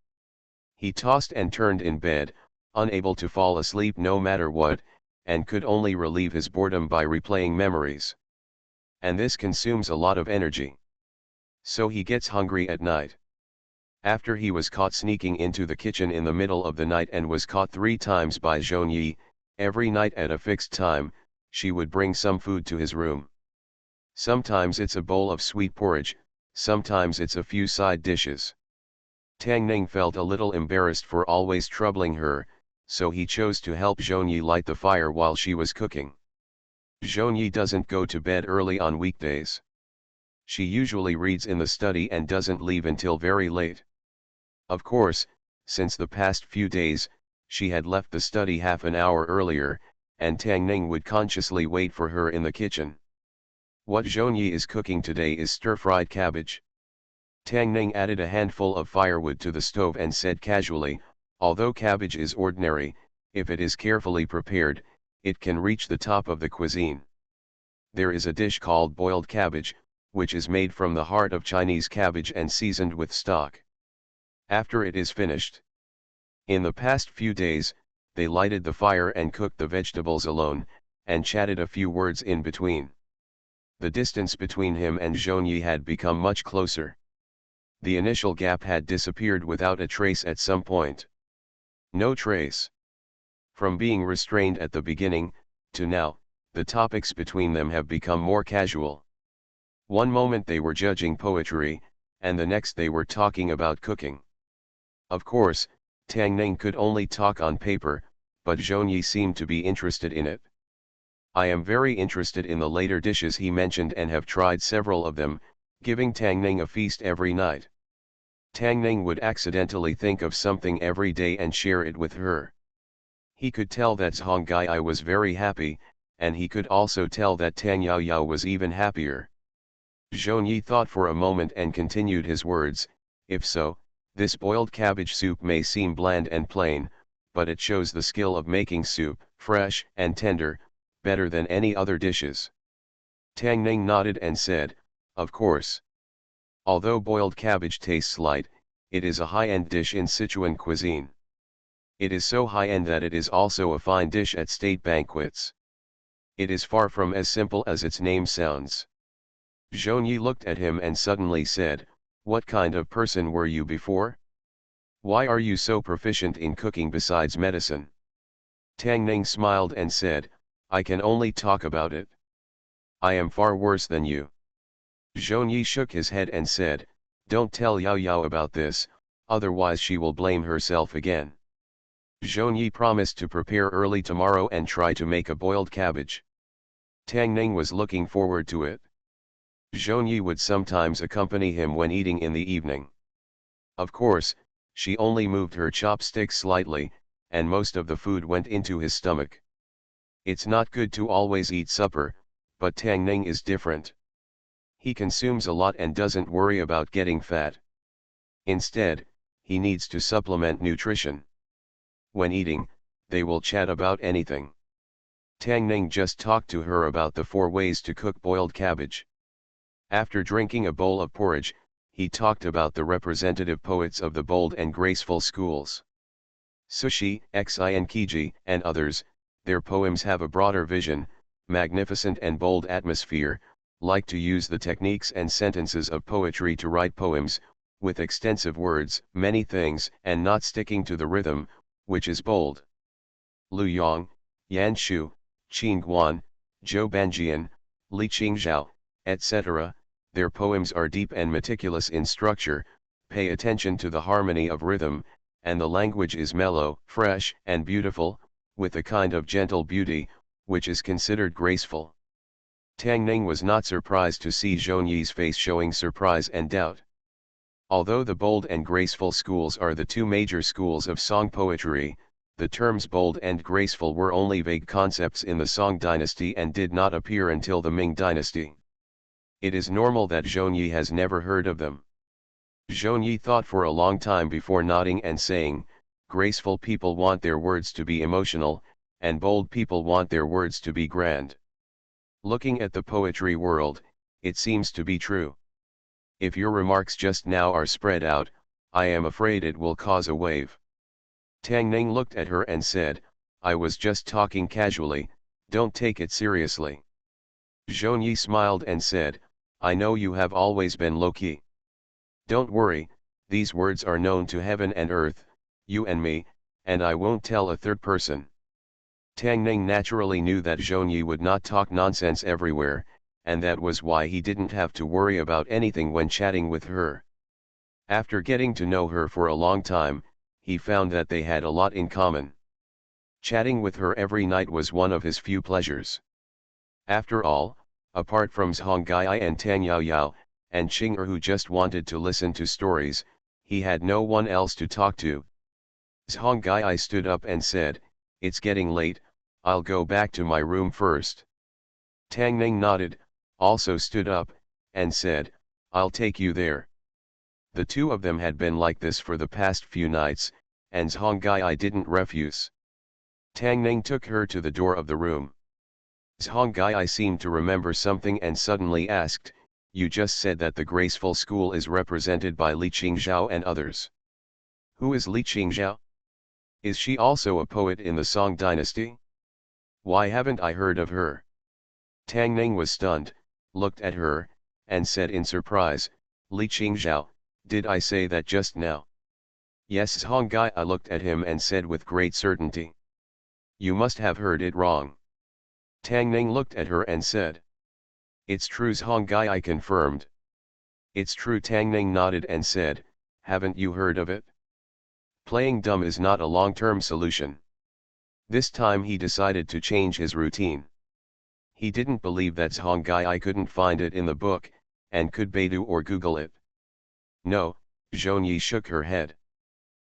He tossed and turned in bed, unable to fall asleep no matter what, and could only relieve his boredom by replaying memories. And this consumes a lot of energy. So he gets hungry at night. After he was caught sneaking into the kitchen in the middle of the night and was caught 3 times by Zhongyi, every night at a fixed time, she would bring some food to his room. Sometimes it's a bowl of sweet porridge, sometimes it's a few side dishes. Tang Ning felt a little embarrassed for always troubling her, so he chose to help Zhongyi light the fire while she was cooking. Zhongyi doesn't go to bed early on weekdays. She usually reads in the study and doesn't leave until very late. Of course, since the past few days, she had left the study half an hour earlier, and Tang Ning would consciously wait for her in the kitchen. What Zhongyi is cooking today is stir-fried cabbage. Tang Ning added a handful of firewood to the stove and said casually, although cabbage is ordinary, if it is carefully prepared, it can reach the top of the cuisine. There is a dish called boiled cabbage, which is made from the heart of Chinese cabbage and seasoned with stock. After it is finished. In the past few days, they lighted the fire and cooked the vegetables alone, and chatted a few words in between. The distance between him and Zhongyi had become much closer. The initial gap had disappeared without a trace at some point. No trace. From being restrained at the beginning, to now, the topics between them have become more casual. One moment they were judging poetry, and the next they were talking about cooking. Of course, Tang Ning could only talk on paper, but Zhongyi seemed to be interested in it. I am very interested in the later dishes he mentioned and have tried several of them, giving Tang Ning a feast every night. Tang Ning would accidentally think of something every day and share it with her. He could tell that Zhongyi was very happy, and he could also tell that Tang Yaoyao was even happier. Zhongyi thought for a moment and continued his words, if so, this boiled cabbage soup may seem bland and plain, but it shows the skill of making soup, fresh and tender, better than any other dishes. Tang Ning nodded and said, of course. Although boiled cabbage tastes light, it is a high-end dish in Sichuan cuisine. It is so high-end that it is also a fine dish at state banquets. It is far from as simple as its name sounds. Zhongyi looked at him and suddenly said, what kind of person were you before? Why are you so proficient in cooking besides medicine? Tang Ning smiled and said, I can only talk about it. I am far worse than you. Zhongyi shook his head and said, don't tell Yao Yao about this, otherwise she will blame herself again. Zhongyi promised to prepare early tomorrow and try to make a boiled cabbage. Tang Ning was looking forward to it. Zhongyi would sometimes accompany him when eating in the evening. Of course, she only moved her chopsticks slightly, and most of the food went into his stomach. It's not good to always eat supper, but Tang Ning is different. He consumes a lot and doesn't worry about getting fat. Instead, he needs to supplement nutrition. When eating, they will chat about anything. Tang Ning just talked to her about the 4 ways to cook boiled cabbage. After drinking a bowl of porridge, he talked about the representative poets of the bold and graceful schools. Sushi, Xinkiji, and others, their poems have a broader vision, magnificent and bold atmosphere, like to use the techniques and sentences of poetry to write poems, with extensive words, many things, and not sticking to the rhythm, which is bold. Lu Yong, Yan Shu, Qin Guan, Zhou Banjian, Li Qingzhao, etc., their poems are deep and meticulous in structure, pay attention to the harmony of rhythm, and the language is mellow, fresh, and beautiful, with a kind of gentle beauty, which is considered graceful. Tang Ning was not surprised to see Zhongyi's face showing surprise and doubt. Although the bold and graceful schools are the 2 major schools of song poetry, the terms bold and graceful were only vague concepts in the Song dynasty and did not appear until the Ming dynasty. It is normal that Zhongyi has never heard of them. Zhongyi thought for a long time before nodding and saying, graceful people want their words to be emotional, and bold people want their words to be grand. Looking at the poetry world, it seems to be true. If your remarks just now are spread out, I am afraid it will cause a wave. Tang Ning looked at her and said, I was just talking casually, don't take it seriously. Zhongyi smiled and said, I know you have always been low-key. Don't worry, these words are known to heaven and earth, you and me, and I won't tell a third person. Tang Ning naturally knew that Zhongyi would not talk nonsense everywhere, and that was why he didn't have to worry about anything when chatting with her. After getting to know her for a long time, he found that they had a lot in common. Chatting with her every night was one of his few pleasures. After all, apart from Zhongyi and Tang Yaoyao, and Qing'er who just wanted to listen to stories, he had no one else to talk to. Zhongyi stood up and said, it's getting late, I'll go back to my room first. Tang Ning nodded, also stood up, and said, I'll take you there. The 2 of them had been like this for the past few nights, and Zhongyi didn't refuse. Tang Ning took her to the door of the room. Zhongyi seemed to remember something and suddenly asked, you just said that the graceful school is represented by Li Qingzhao and others. Who is Li Qingzhao? Is she also a poet in the Song dynasty? Why haven't I heard of her? Tang Ning was stunned, looked at her, and said in surprise, Li Qingzhao, did I say that just now? Yes. Zhongyi looked at him and said with great certainty. You must have heard it wrong. Tang Ning looked at her and said. It's true. Zhongyi confirmed. It's true. Tang Ning nodded and said, haven't you heard of it? Playing dumb is not a long-term solution. This time he decided to change his routine. He didn't believe that Zhongyi couldn't find it in the book, and could Baidu or Google it. No, Zhongyi shook her head.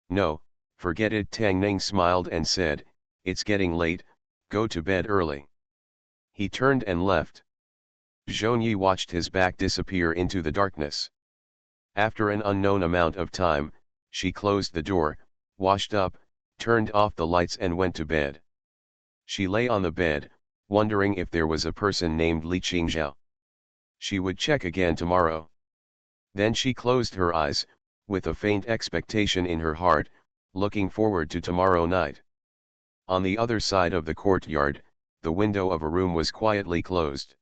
No, forget it. Tang Ning smiled and said, it's getting late, go to bed early. He turned and left. Zhongyi watched his back disappear into the darkness. After an unknown amount of time, she closed the door, washed up, turned off the lights and went to bed. She lay on the bed, wondering if there was a person named Li Qingzhao. She would check again tomorrow. Then she closed her eyes, with a faint expectation in her heart, looking forward to tomorrow night. On the other side of the courtyard, the window of a room was quietly closed.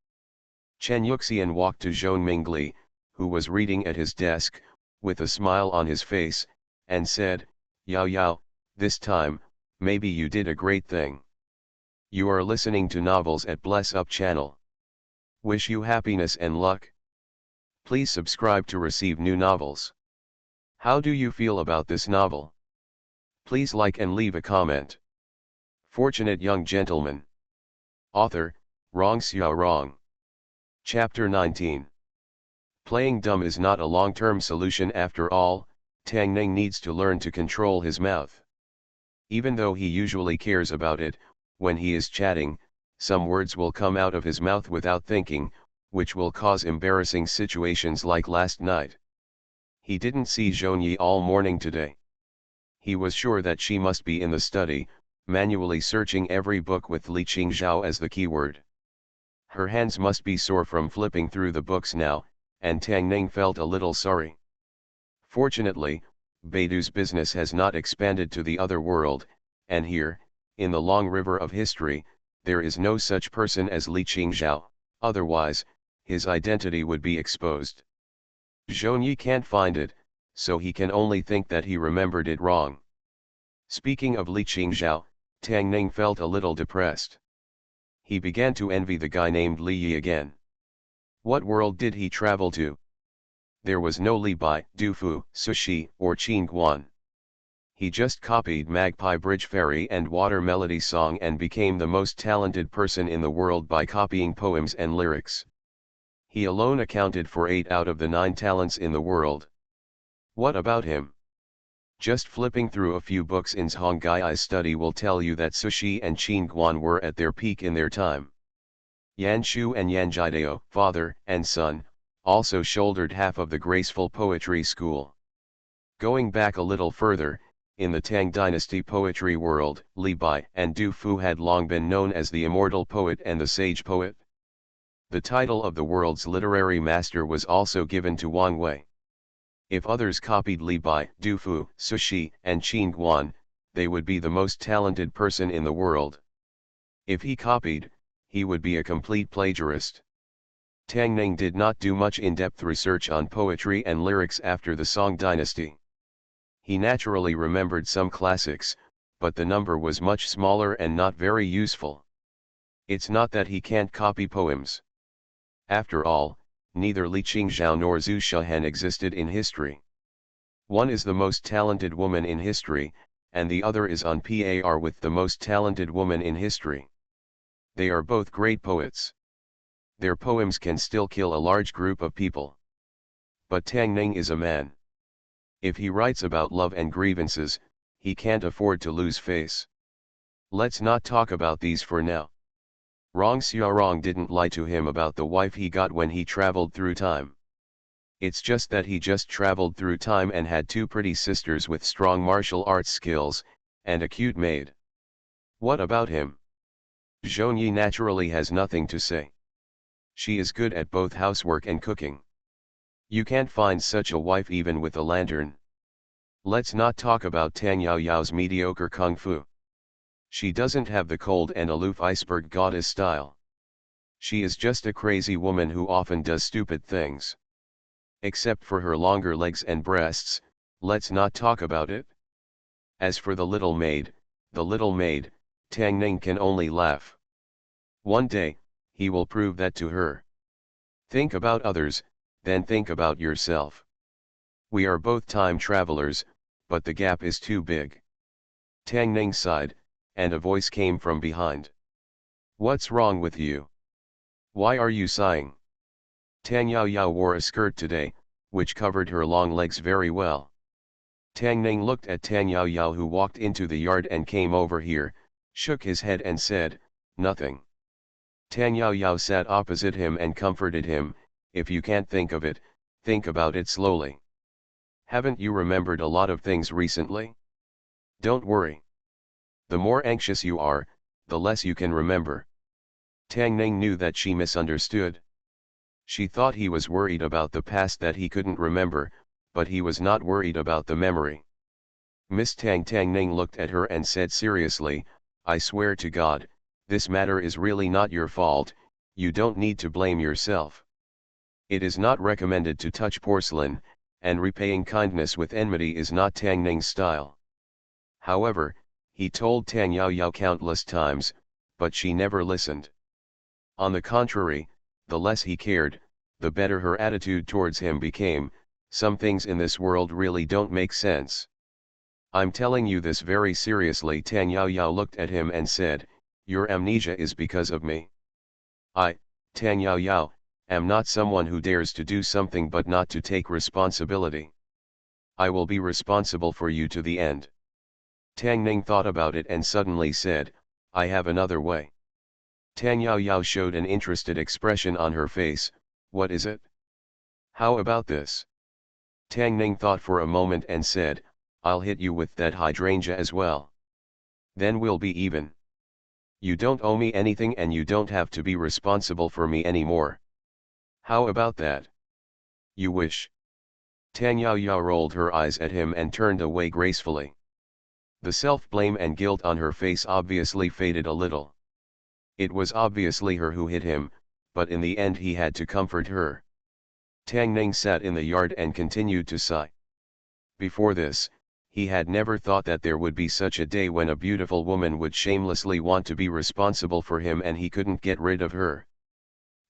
Chen Yuxian walked to Zhou Mingli, who was reading at his desk, with a smile on his face, and said, "Yao Yao, this time, maybe you did a great thing. You are listening to novels at Bless Up channel. Wish you happiness and luck. Please subscribe to receive new novels. How do you feel about this novel? Please like and leave a comment. Fortunate Young Gentleman. Author, Rong Xiao Rong. Chapter 19. Playing dumb is not a long-term solution after all. Tang Ning needs to learn to control his mouth. Even though he usually cares about it, when he is chatting, some words will come out of his mouth without thinking, which will cause embarrassing situations like last night. He didn't see Zhonyi all morning today. He was sure that she must be in the study, manually searching every book with Li Qingzhao as the keyword. Her hands must be sore from flipping through the books now, and Tang Ning felt a little sorry. Fortunately, Beidu's business has not expanded to the other world, and here, in the long river of history, there is no such person as Li Qingzhao, otherwise, his identity would be exposed. Zhonyi can't find it, so he can only think that he remembered it wrong. Speaking of Li Qingzhao, Tang Ning felt a little depressed. He began to envy the guy named Li Yi again. What world did he travel to? There was no Li Bai, Dufu, Sushi, or Qin Guan. He just copied Magpie Bridge Ferry and Water Melody Song and became the most talented person in the world by copying poems and lyrics. He alone accounted for 8 out of the 9 talents in the world. What about him? Just flipping through a few books in Zhonggai's study will tell you that Sushi and Qin Guan were at their peak in their time. Yan Shu and Yan Jidao, father and son, also shouldered half of the graceful poetry school. Going back a little further, in the Tang Dynasty poetry world, Li Bai and Du Fu had long been known as the immortal poet and the sage poet. The title of the world's literary master was also given to Wang Wei. If others copied Li Bai, Du Fu, Sushi, and Qin Guan, they would be the most talented person in the world. If he copied, he would be a complete plagiarist. Tang Ning did not do much in-depth research on poetry and lyrics after the Song dynasty. He naturally remembered some classics, but the number was much smaller and not very useful. It's not that he can't copy poems. After all, neither Li Qingzhao nor Zhu Shahan existed in history. One is the most talented woman in history, and the other is on par with the most talented woman in history. They are both great poets. Their poems can still kill a large group of people. But Tang Ning is a man. If he writes about love and grievances, he can't afford to lose face. Let's not talk about these for now. Rong Xiaorong didn't lie to him about the wife he got when he traveled through time. It's just that he just traveled through time and had 2 pretty sisters with strong martial arts skills, and a cute maid. What about him? Zhonyi naturally has nothing to say. She is good at both housework and cooking. You can't find such a wife even with a lantern. Let's not talk about Tang Yao Yao's mediocre kung fu. She doesn't have the cold and aloof iceberg goddess style. She is just a crazy woman who often does stupid things. Except for her longer legs and breasts, let's not talk about it. As for the little maid, Tang Ning can only laugh. One day, he will prove that to her. Think about others, then think about yourself. We are both time travelers, but the gap is too big. Tang Ning sighed, and a voice came from behind. What's wrong with you? Why are you sighing? Tang Yao Yao wore a skirt today, which covered her long legs very well. Tang Ning looked at Tang Yao Yao, who walked into the yard and came over here, shook his head and said, "Nothing." Tang Yao Yao sat opposite him and comforted him, "If you can't think of it, think about it slowly. Haven't you remembered a lot of things recently? Don't worry. The more anxious you are, the less you can remember. Tang Ning knew that she misunderstood. She thought he was worried about the past that he couldn't remember, but he was not worried about the memory. Miss Tang Ning looked at her and said seriously, "I swear to God, this matter is really not your fault, you don't need to blame yourself. It is not recommended to touch porcelain, and repaying kindness with enmity is not Tang Ning's style." However, he told Tang Yao countless times, but she never listened. On the contrary, the less he cared, the better her attitude towards him became. Some things in this world really don't make sense. "I'm telling you this very seriously." Tang Yao looked at him and said, "Your amnesia is because of me. I, Tang Yao, am not someone who dares to do something but not to take responsibility. I will be responsible for you to the end." Tang Ning thought about it and suddenly said, "I have another way." Tang Yao showed an interested expression on her face. "What is it? How about this?" Tang Ning thought for a moment and said, "I'll hit you with that hydrangea as well. Then we'll be even. You don't owe me anything and you don't have to be responsible for me anymore. How about that? You wish?" Tang Yao rolled her eyes at him and turned away gracefully. The self-blame and guilt on her face obviously faded a little. It was obviously her who hit him, but in the end he had to comfort her. Tang Ning sat in the yard and continued to sigh. Before this, he had never thought that there would be such a day when a beautiful woman would shamelessly want to be responsible for him and he couldn't get rid of her.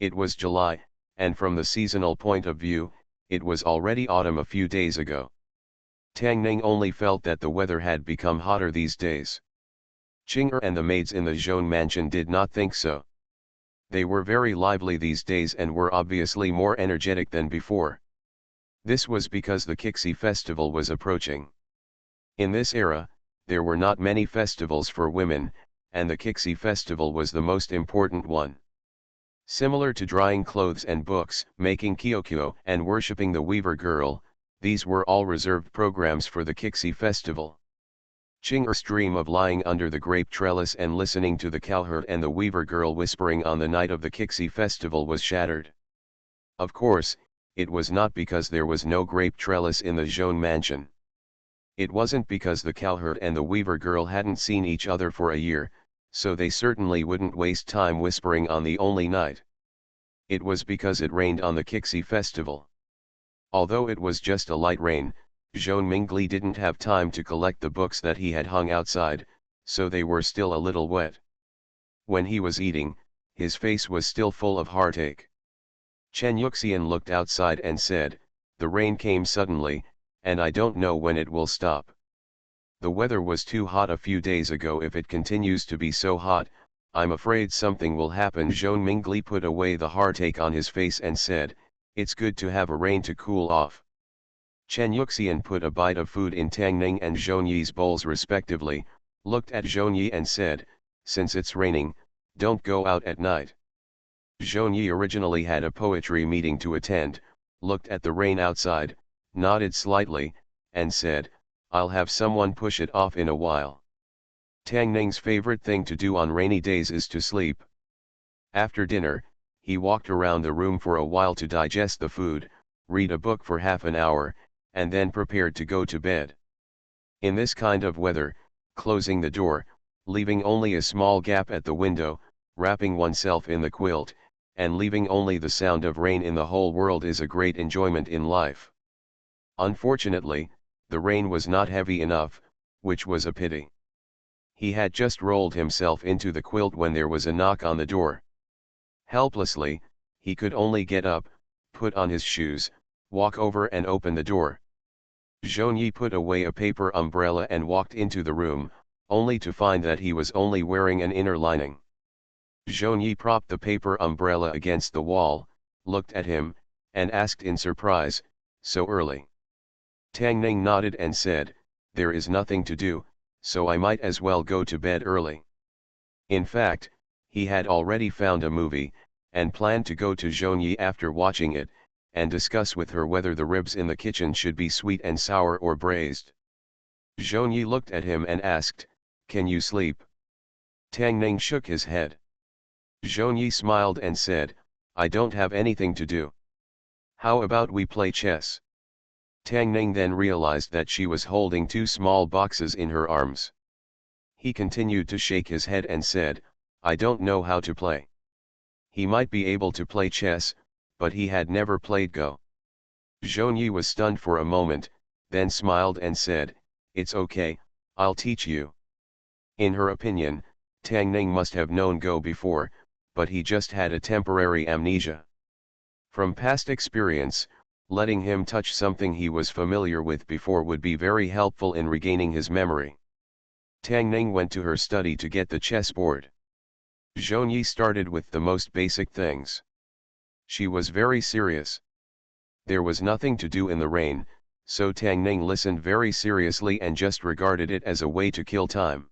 It was July, and from the seasonal point of view, it was already autumn a few days ago. Tang Ning only felt that the weather had become hotter these days. Qing'er and the maids in the Zhong mansion did not think so. They were very lively these days and were obviously more energetic than before. This was because the Qixi festival was approaching. In this era, there were not many festivals for women, and the Qixi festival was the most important one. Similar to drying clothes and books, making kyokyo and worshipping the weaver girl, these were all reserved programs for the Qixi festival. Qing'er's dream of lying under the grape trellis and listening to the cowherd and the weaver girl whispering on the night of the Qixi festival was shattered. Of course, it was not because there was no grape trellis in the Zhong mansion. It wasn't because the cowherd and the weaver girl hadn't seen each other for a year, so they certainly wouldn't waste time whispering on the only night. It was because it rained on the Qixi festival. Although it was just a light rain, Zhong Mingli didn't have time to collect the books that he had hung outside, so they were still a little wet. When he was eating, his face was still full of heartache. Chen Yuxian looked outside and said, "The rain came suddenly, and I don't know when it will stop. The weather was too hot a few days ago. If it continues to be so hot, I'm afraid something will happen." Zhong Mingli put away the heartache on his face and said, "It's good to have a rain to cool off." Chen Yuxian put a bite of food in Tang Ning and Zhong Yi's bowls respectively, looked at Zhong Yi and said, "Since it's raining, don't go out at night." Zhong Yi originally had a poetry meeting to attend, looked at the rain outside, nodded slightly, and said, "I'll have someone push it off in a while." Tang Ning's favorite thing to do on rainy days is to sleep. After dinner, he walked around the room for a while to digest the food, read a book for half an hour, and then prepared to go to bed. In this kind of weather, closing the door, leaving only a small gap at the window, wrapping oneself in the quilt, and leaving only the sound of rain in the whole world is a great enjoyment in life. Unfortunately, the rain was not heavy enough, which was a pity. He had just rolled himself into the quilt when there was a knock on the door. Helplessly, he could only get up, put on his shoes, walk over and open the door. Zhong Yi put away a paper umbrella and walked into the room, only to find that he was only wearing an inner lining. Zhong Yi propped the paper umbrella against the wall, looked at him, and asked in surprise, "So early?" Tang Ning nodded and said, "There is nothing to do, so I might as well go to bed early." In fact, he had already found a movie, and planned to go to Zhong Yi after watching it, and discuss with her whether the ribs in the kitchen should be sweet and sour or braised. Zhong Yi looked at him and asked, Can you sleep? Tang Ning shook his head. Zhongyi smiled and said, I don't have anything to do. How about we play chess? Tang Ning then realized that she was holding two small boxes in her arms. He continued to shake his head and said, I don't know how to play. He might be able to play chess, but he had never played Go. Zhongyi was stunned for a moment, then smiled and said, It's okay, I'll teach you. In her opinion, Tang Ning must have known Go before, but he just had a temporary amnesia. From past experience, letting him touch something he was familiar with before would be very helpful in regaining his memory. Tang Ning went to her study to get the chessboard. Zhongyi started with the most basic things. She was very serious. There was nothing to do in the rain, so Tang Ning listened very seriously and just regarded it as a way to kill time.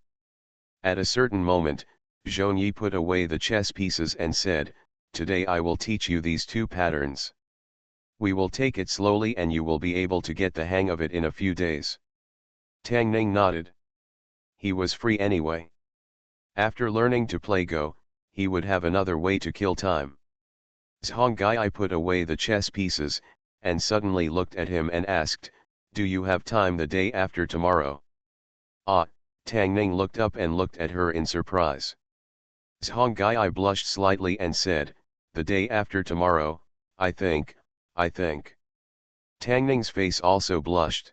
At a certain moment, Zhongyi put away the chess pieces and said, Today I will teach you these two patterns. We will take it slowly and you will be able to get the hang of it in a few days. Tang Ning nodded. He was free anyway. After learning to play Go, he would have another way to kill time. Zhongyi put away the chess pieces, and suddenly looked at him and asked, Do you have time the day after tomorrow? Ah, Tang Ning looked up and looked at her in surprise. Zhongyi blushed slightly and said, The day after tomorrow, I think. Tang Ning's face also blushed.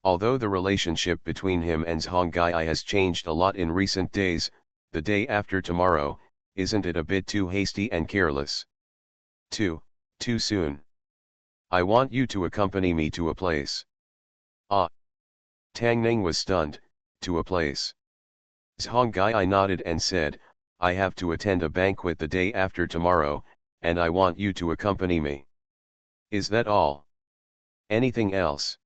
Although the relationship between him and Zhongyi has changed a lot in recent days, the day after tomorrow, isn't it a bit too hasty and careless? Too soon. I want you to accompany me to a place. Ah. Tang Ning was stunned. To a place. Zhongyi nodded and said, I have to attend a banquet the day after tomorrow, and I want you to accompany me. Is that all? Anything else?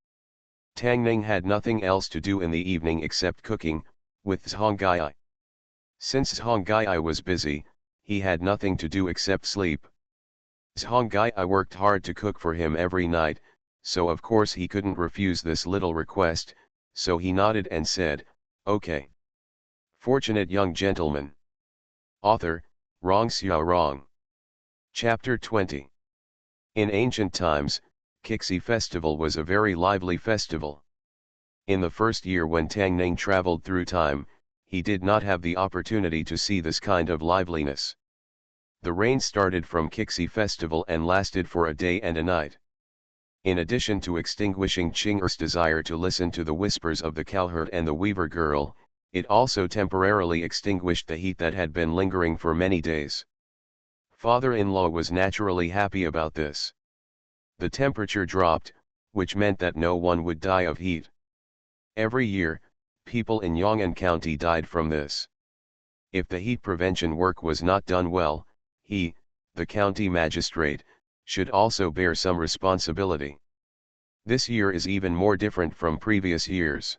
Tang Ning had nothing else to do in the evening except cooking, with Zhongyi. Since Zhongyi was busy, he had nothing to do except sleep. Zhongyi worked hard to cook for him every night, so of course he couldn't refuse this little request, so he nodded and said, Okay. Fortunate young gentleman. Author, Rong Xiao Rong. Chapter 20. In ancient times, Qixi festival was a very lively festival. In the first year when Tang Ning traveled through time, he did not have the opportunity to see this kind of liveliness. The rain started from Qixi festival and lasted for a day and a night. In addition to extinguishing Qing'er's desire to listen to the whispers of the cowherd and the weaver girl, it also temporarily extinguished the heat that had been lingering for many days. Father-in-law was naturally happy about this. The temperature dropped, which meant that no one would die of heat. Every year, people in Yong'an County died from this. If the heat prevention work was not done well, he, the county magistrate, should also bear some responsibility. This year is even more different from previous years.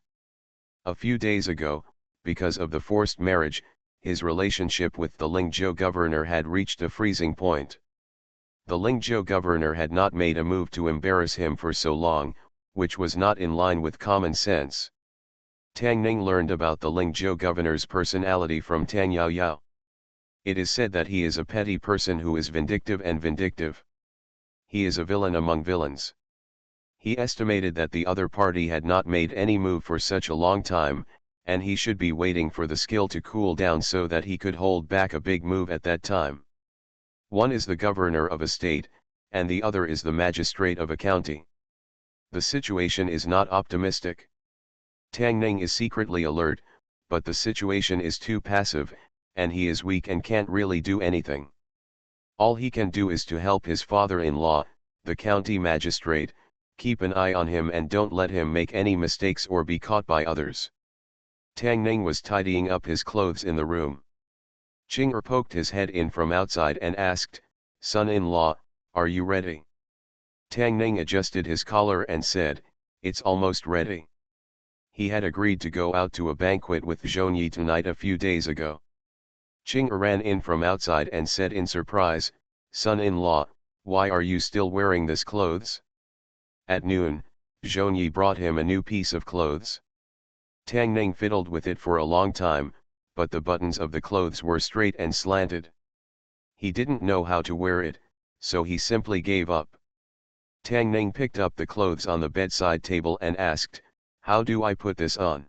A few days ago, because of the forced marriage, his relationship with the Lingzhou governor had reached a freezing point. The Lingzhou governor had not made a move to embarrass him for so long, which was not in line with common sense. Tang Ning learned about the Lingzhou governor's personality from Tang Yaoyao. It is said that he is a petty person who is vindictive. He is a villain among villains. He estimated that the other party had not made any move for such a long time, and he should be waiting for the skill to cool down so that he could hold back a big move at that time. One is the governor of a state, and the other is the magistrate of a county. The situation is not optimistic. Tang Ning is secretly alert, but the situation is too passive, and he is weak and can't really do anything. All he can do is to help his father-in-law, the county magistrate, keep an eye on him and don't let him make any mistakes or be caught by others. Tang Ning was tidying up his clothes in the room. Qing'er poked his head in from outside and asked, Son-in-law, are you ready? Tang Ning adjusted his collar and said, It's almost ready. He had agreed to go out to a banquet with Zhongyi tonight a few days ago. Qing'er ran in from outside and said in surprise, Son-in-law, why are you still wearing this clothes? At noon, Zhongyi brought him a new piece of clothes. Tang Ning fiddled with it for a long time, but the buttons of the clothes were straight and slanted. He didn't know how to wear it, so he simply gave up. Tang Ning picked up the clothes on the bedside table and asked, "How do I put this on?"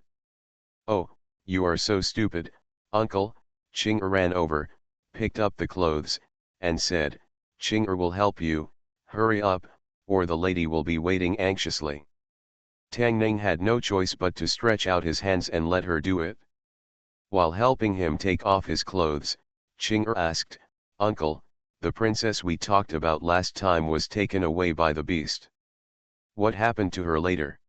"Oh, you are so stupid, uncle." Ching-er ran over, picked up the clothes, and said, "Ching-er will help you, hurry up, or the lady will be waiting anxiously." Tang Ning had no choice but to stretch out his hands and let her do it. While helping him take off his clothes, Ching-er asked, "Uncle, the princess we talked about last time was taken away by the beast. What happened to her later?"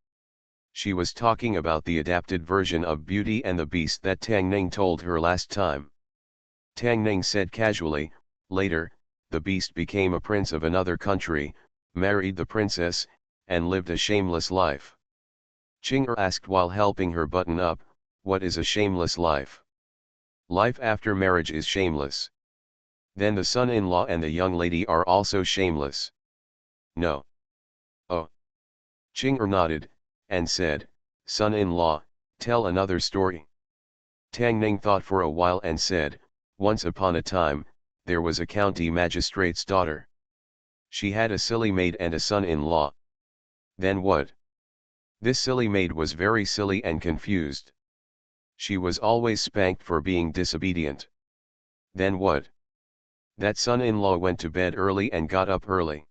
She was talking about the adapted version of Beauty and the Beast that Tang Ning told her last time. Tang Ning said casually, "Later, the beast became a prince of another country, married the princess, and lived a shameless life." Ching-er asked while helping her button up, "What is a shameless life?" "Life after marriage is shameless." "Then the son-in-law and the young lady are also shameless?" "No." "Oh." Ching-er nodded, and said, "Son-in-law, tell another story." Tang Ning thought for a while and said, "Once upon a time, there was a county magistrate's daughter. She had a silly maid and a son-in-law." "Then what?" "This silly maid was very silly and confused. She was always spanked for being disobedient." "Then what?" "That son-in-law went to bed early and got up early.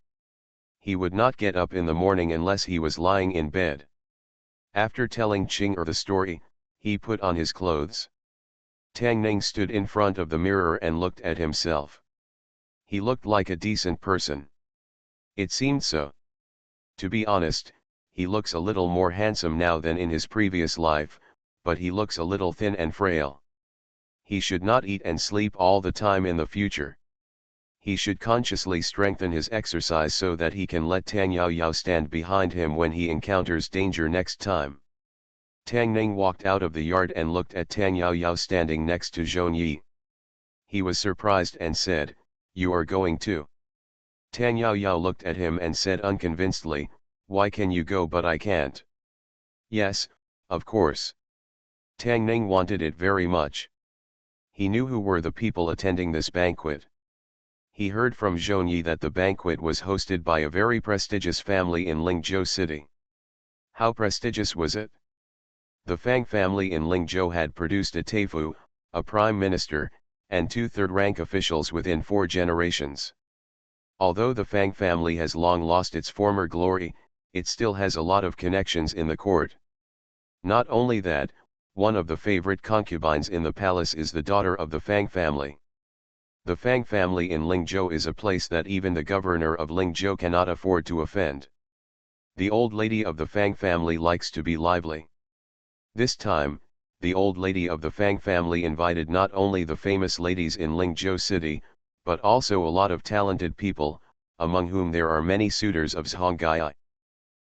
He would not get up in the morning unless he was lying in bed." After telling Ching-er the story, he put on his clothes. Tang Ning stood in front of the mirror and looked at himself. He looked like a decent person. It seemed so. To be honest, he looks a little more handsome now than in his previous life, but he looks a little thin and frail. He should not eat and sleep all the time in the future. He should consciously strengthen his exercise so that he can let Tang Yao Yao stand behind him when he encounters danger next time. Tang Ning walked out of the yard and looked at Tang Yao Yao standing next to Zhong Yi. He was surprised and said, "You are going too?" Tang Yao Yao looked at him and said unconvincedly, "Why can you go but I can't?" "Yes, of course." Tang Ning wanted it very much. He knew who were the people attending this banquet. He heard from Zhong Yi that the banquet was hosted by a very prestigious family in Lingzhou City. How prestigious was it? The Fang family in Lingzhou had produced a Taifu, a prime minister, and two third-rank officials within 4 generations. Although the Fang family has long lost its former glory, it still has a lot of connections in the court. Not only that, one of the favorite concubines in the palace is the daughter of the Fang family. The Fang family in Lingzhou is a place that even the governor of Lingzhou cannot afford to offend. The old lady of the Fang family likes to be lively. This time, the old lady of the Fang family invited not only the famous ladies in Lingzhou City, but also a lot of talented people, among whom there are many suitors of Zhongai.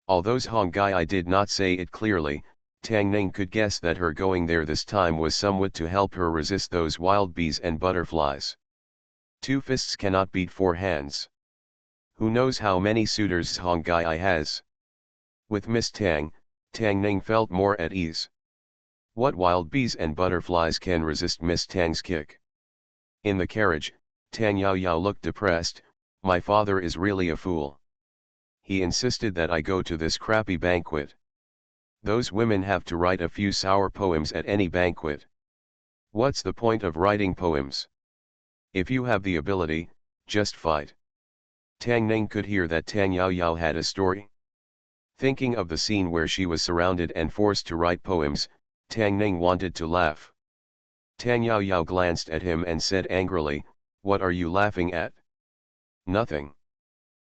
Although Zhongai did not say it clearly, Tang Ning could guess that her going there this time was somewhat to help her resist those wild bees and butterflies. 2 fists cannot beat 4 hands. Who knows how many suitors Zhongai has? With Miss Tang, Tang Ning felt more at ease. What wild bees and butterflies can resist Miss Tang's kick? In the carriage, Tang Yao Yao looked depressed. "My father is really a fool. He insisted that I go to this crappy banquet. Those women have to write a few sour poems at any banquet. What's the point of writing poems? If you have the ability, just fight." Tang Ning could hear that Tang Yao Yao had a story. Thinking of the scene where she was surrounded and forced to write poems, Tang Ning wanted to laugh. Tang Yao Yao glanced at him and said angrily, "What are you laughing at?" "Nothing."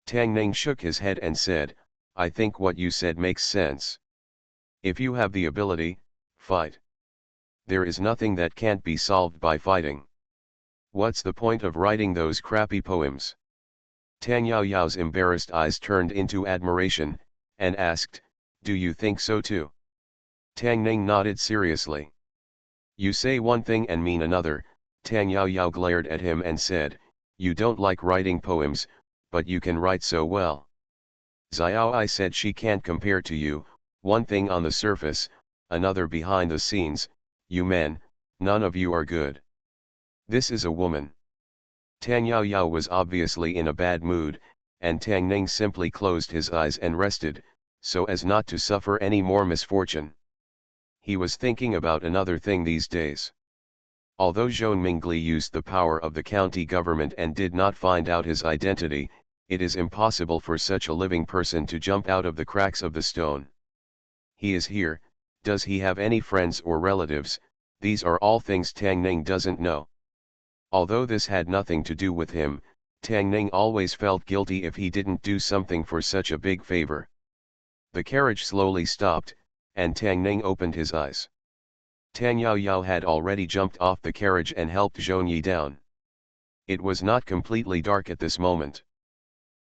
Tang Ning shook his head and said, "I think what you said makes sense. If you have the ability, fight. There is nothing that can't be solved by fighting. What's the point of writing those crappy poems?" Tang Yao Yao's embarrassed eyes turned into admiration, and asked, "Do you think so too?" Tang Ning nodded seriously. "You say one thing and mean another." Tang Yao Yao glared at him and said, "You don't like writing poems, but you can write so well. Xiao I said she can't compare to you. One thing on the surface, another behind the scenes, you men, none of you are good. This is a woman. Tang Yao Yao was obviously in a bad mood, and Tang Ning simply closed his eyes and rested, so as not to suffer any more misfortune. He was thinking about another thing these days. Although Zhou Mingli used the power of the county government and did not find out his identity, it is impossible for such a living person to jump out of the cracks of the stone. He is here, does he have any friends or relatives? These are all things Tang Ning doesn't know. Although this had nothing to do with him, Tang Ning always felt guilty if he didn't do something for such a big favor. The carriage slowly stopped, and Tang Ning opened his eyes. Tang Yao Yao had already jumped off the carriage and helped Zhou Yi down. It was not completely dark at this moment.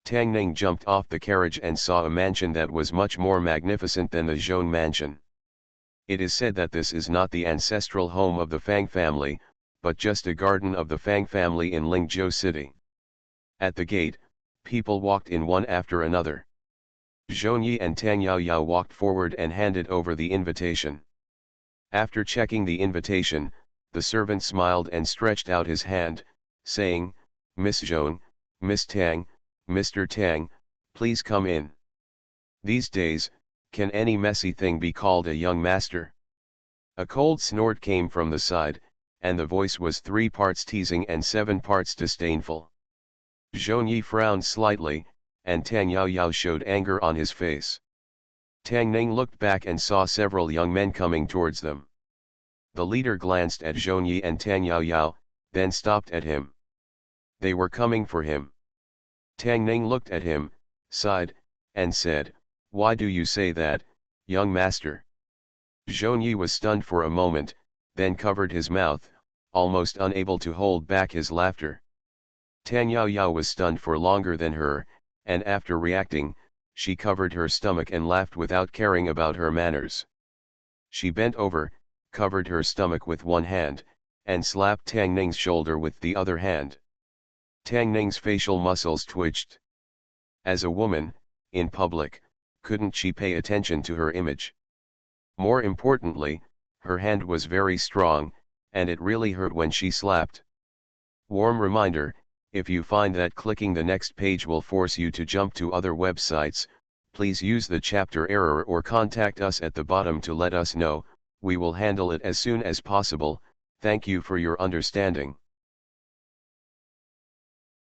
Tang Ning jumped off the carriage and saw a mansion that was much more magnificent than the Zhou mansion. It is said that this is not the ancestral home of the Fang family, but just a garden of the Fang family in Lingzhou City. At the gate, people walked in one after another. Zhou Yi and Tang Yao Yao walked forward and handed over the invitation. After checking the invitation, the servant smiled and stretched out his hand, saying, "Miss Zhou, Miss Tang, Mr. Tang, please come in." These days, can any messy thing be called a young master? A cold snort came from the side, and the voice was 3 parts teasing and 7 parts disdainful. Zhou Yi frowned slightly, and Tang Yao Yao showed anger on his face. Tang Ning looked back and saw several young men coming towards them. The leader glanced at Zhou Yi and Tang Yao Yao, then stopped at him. They were coming for him. Tang Ning looked at him, sighed, and said, "Why do you say that, young master?" Zhou Yi was stunned for a moment, then covered his mouth, almost unable to hold back his laughter. Tang Yao Yao was stunned for longer than her, and after reacting, she covered her stomach and laughed without caring about her manners. She bent over, covered her stomach with one hand, and slapped Tang Ning's shoulder with the other hand. Tang Ning's facial muscles twitched. As a woman, in public, couldn't she pay attention to her image? More importantly, her hand was very strong, and it really hurt when she slapped. Warm reminder, if you find that clicking the next page will force you to jump to other websites, please use the chapter error or contact us at the bottom to let us know, we will handle it as soon as possible. Thank you for your understanding.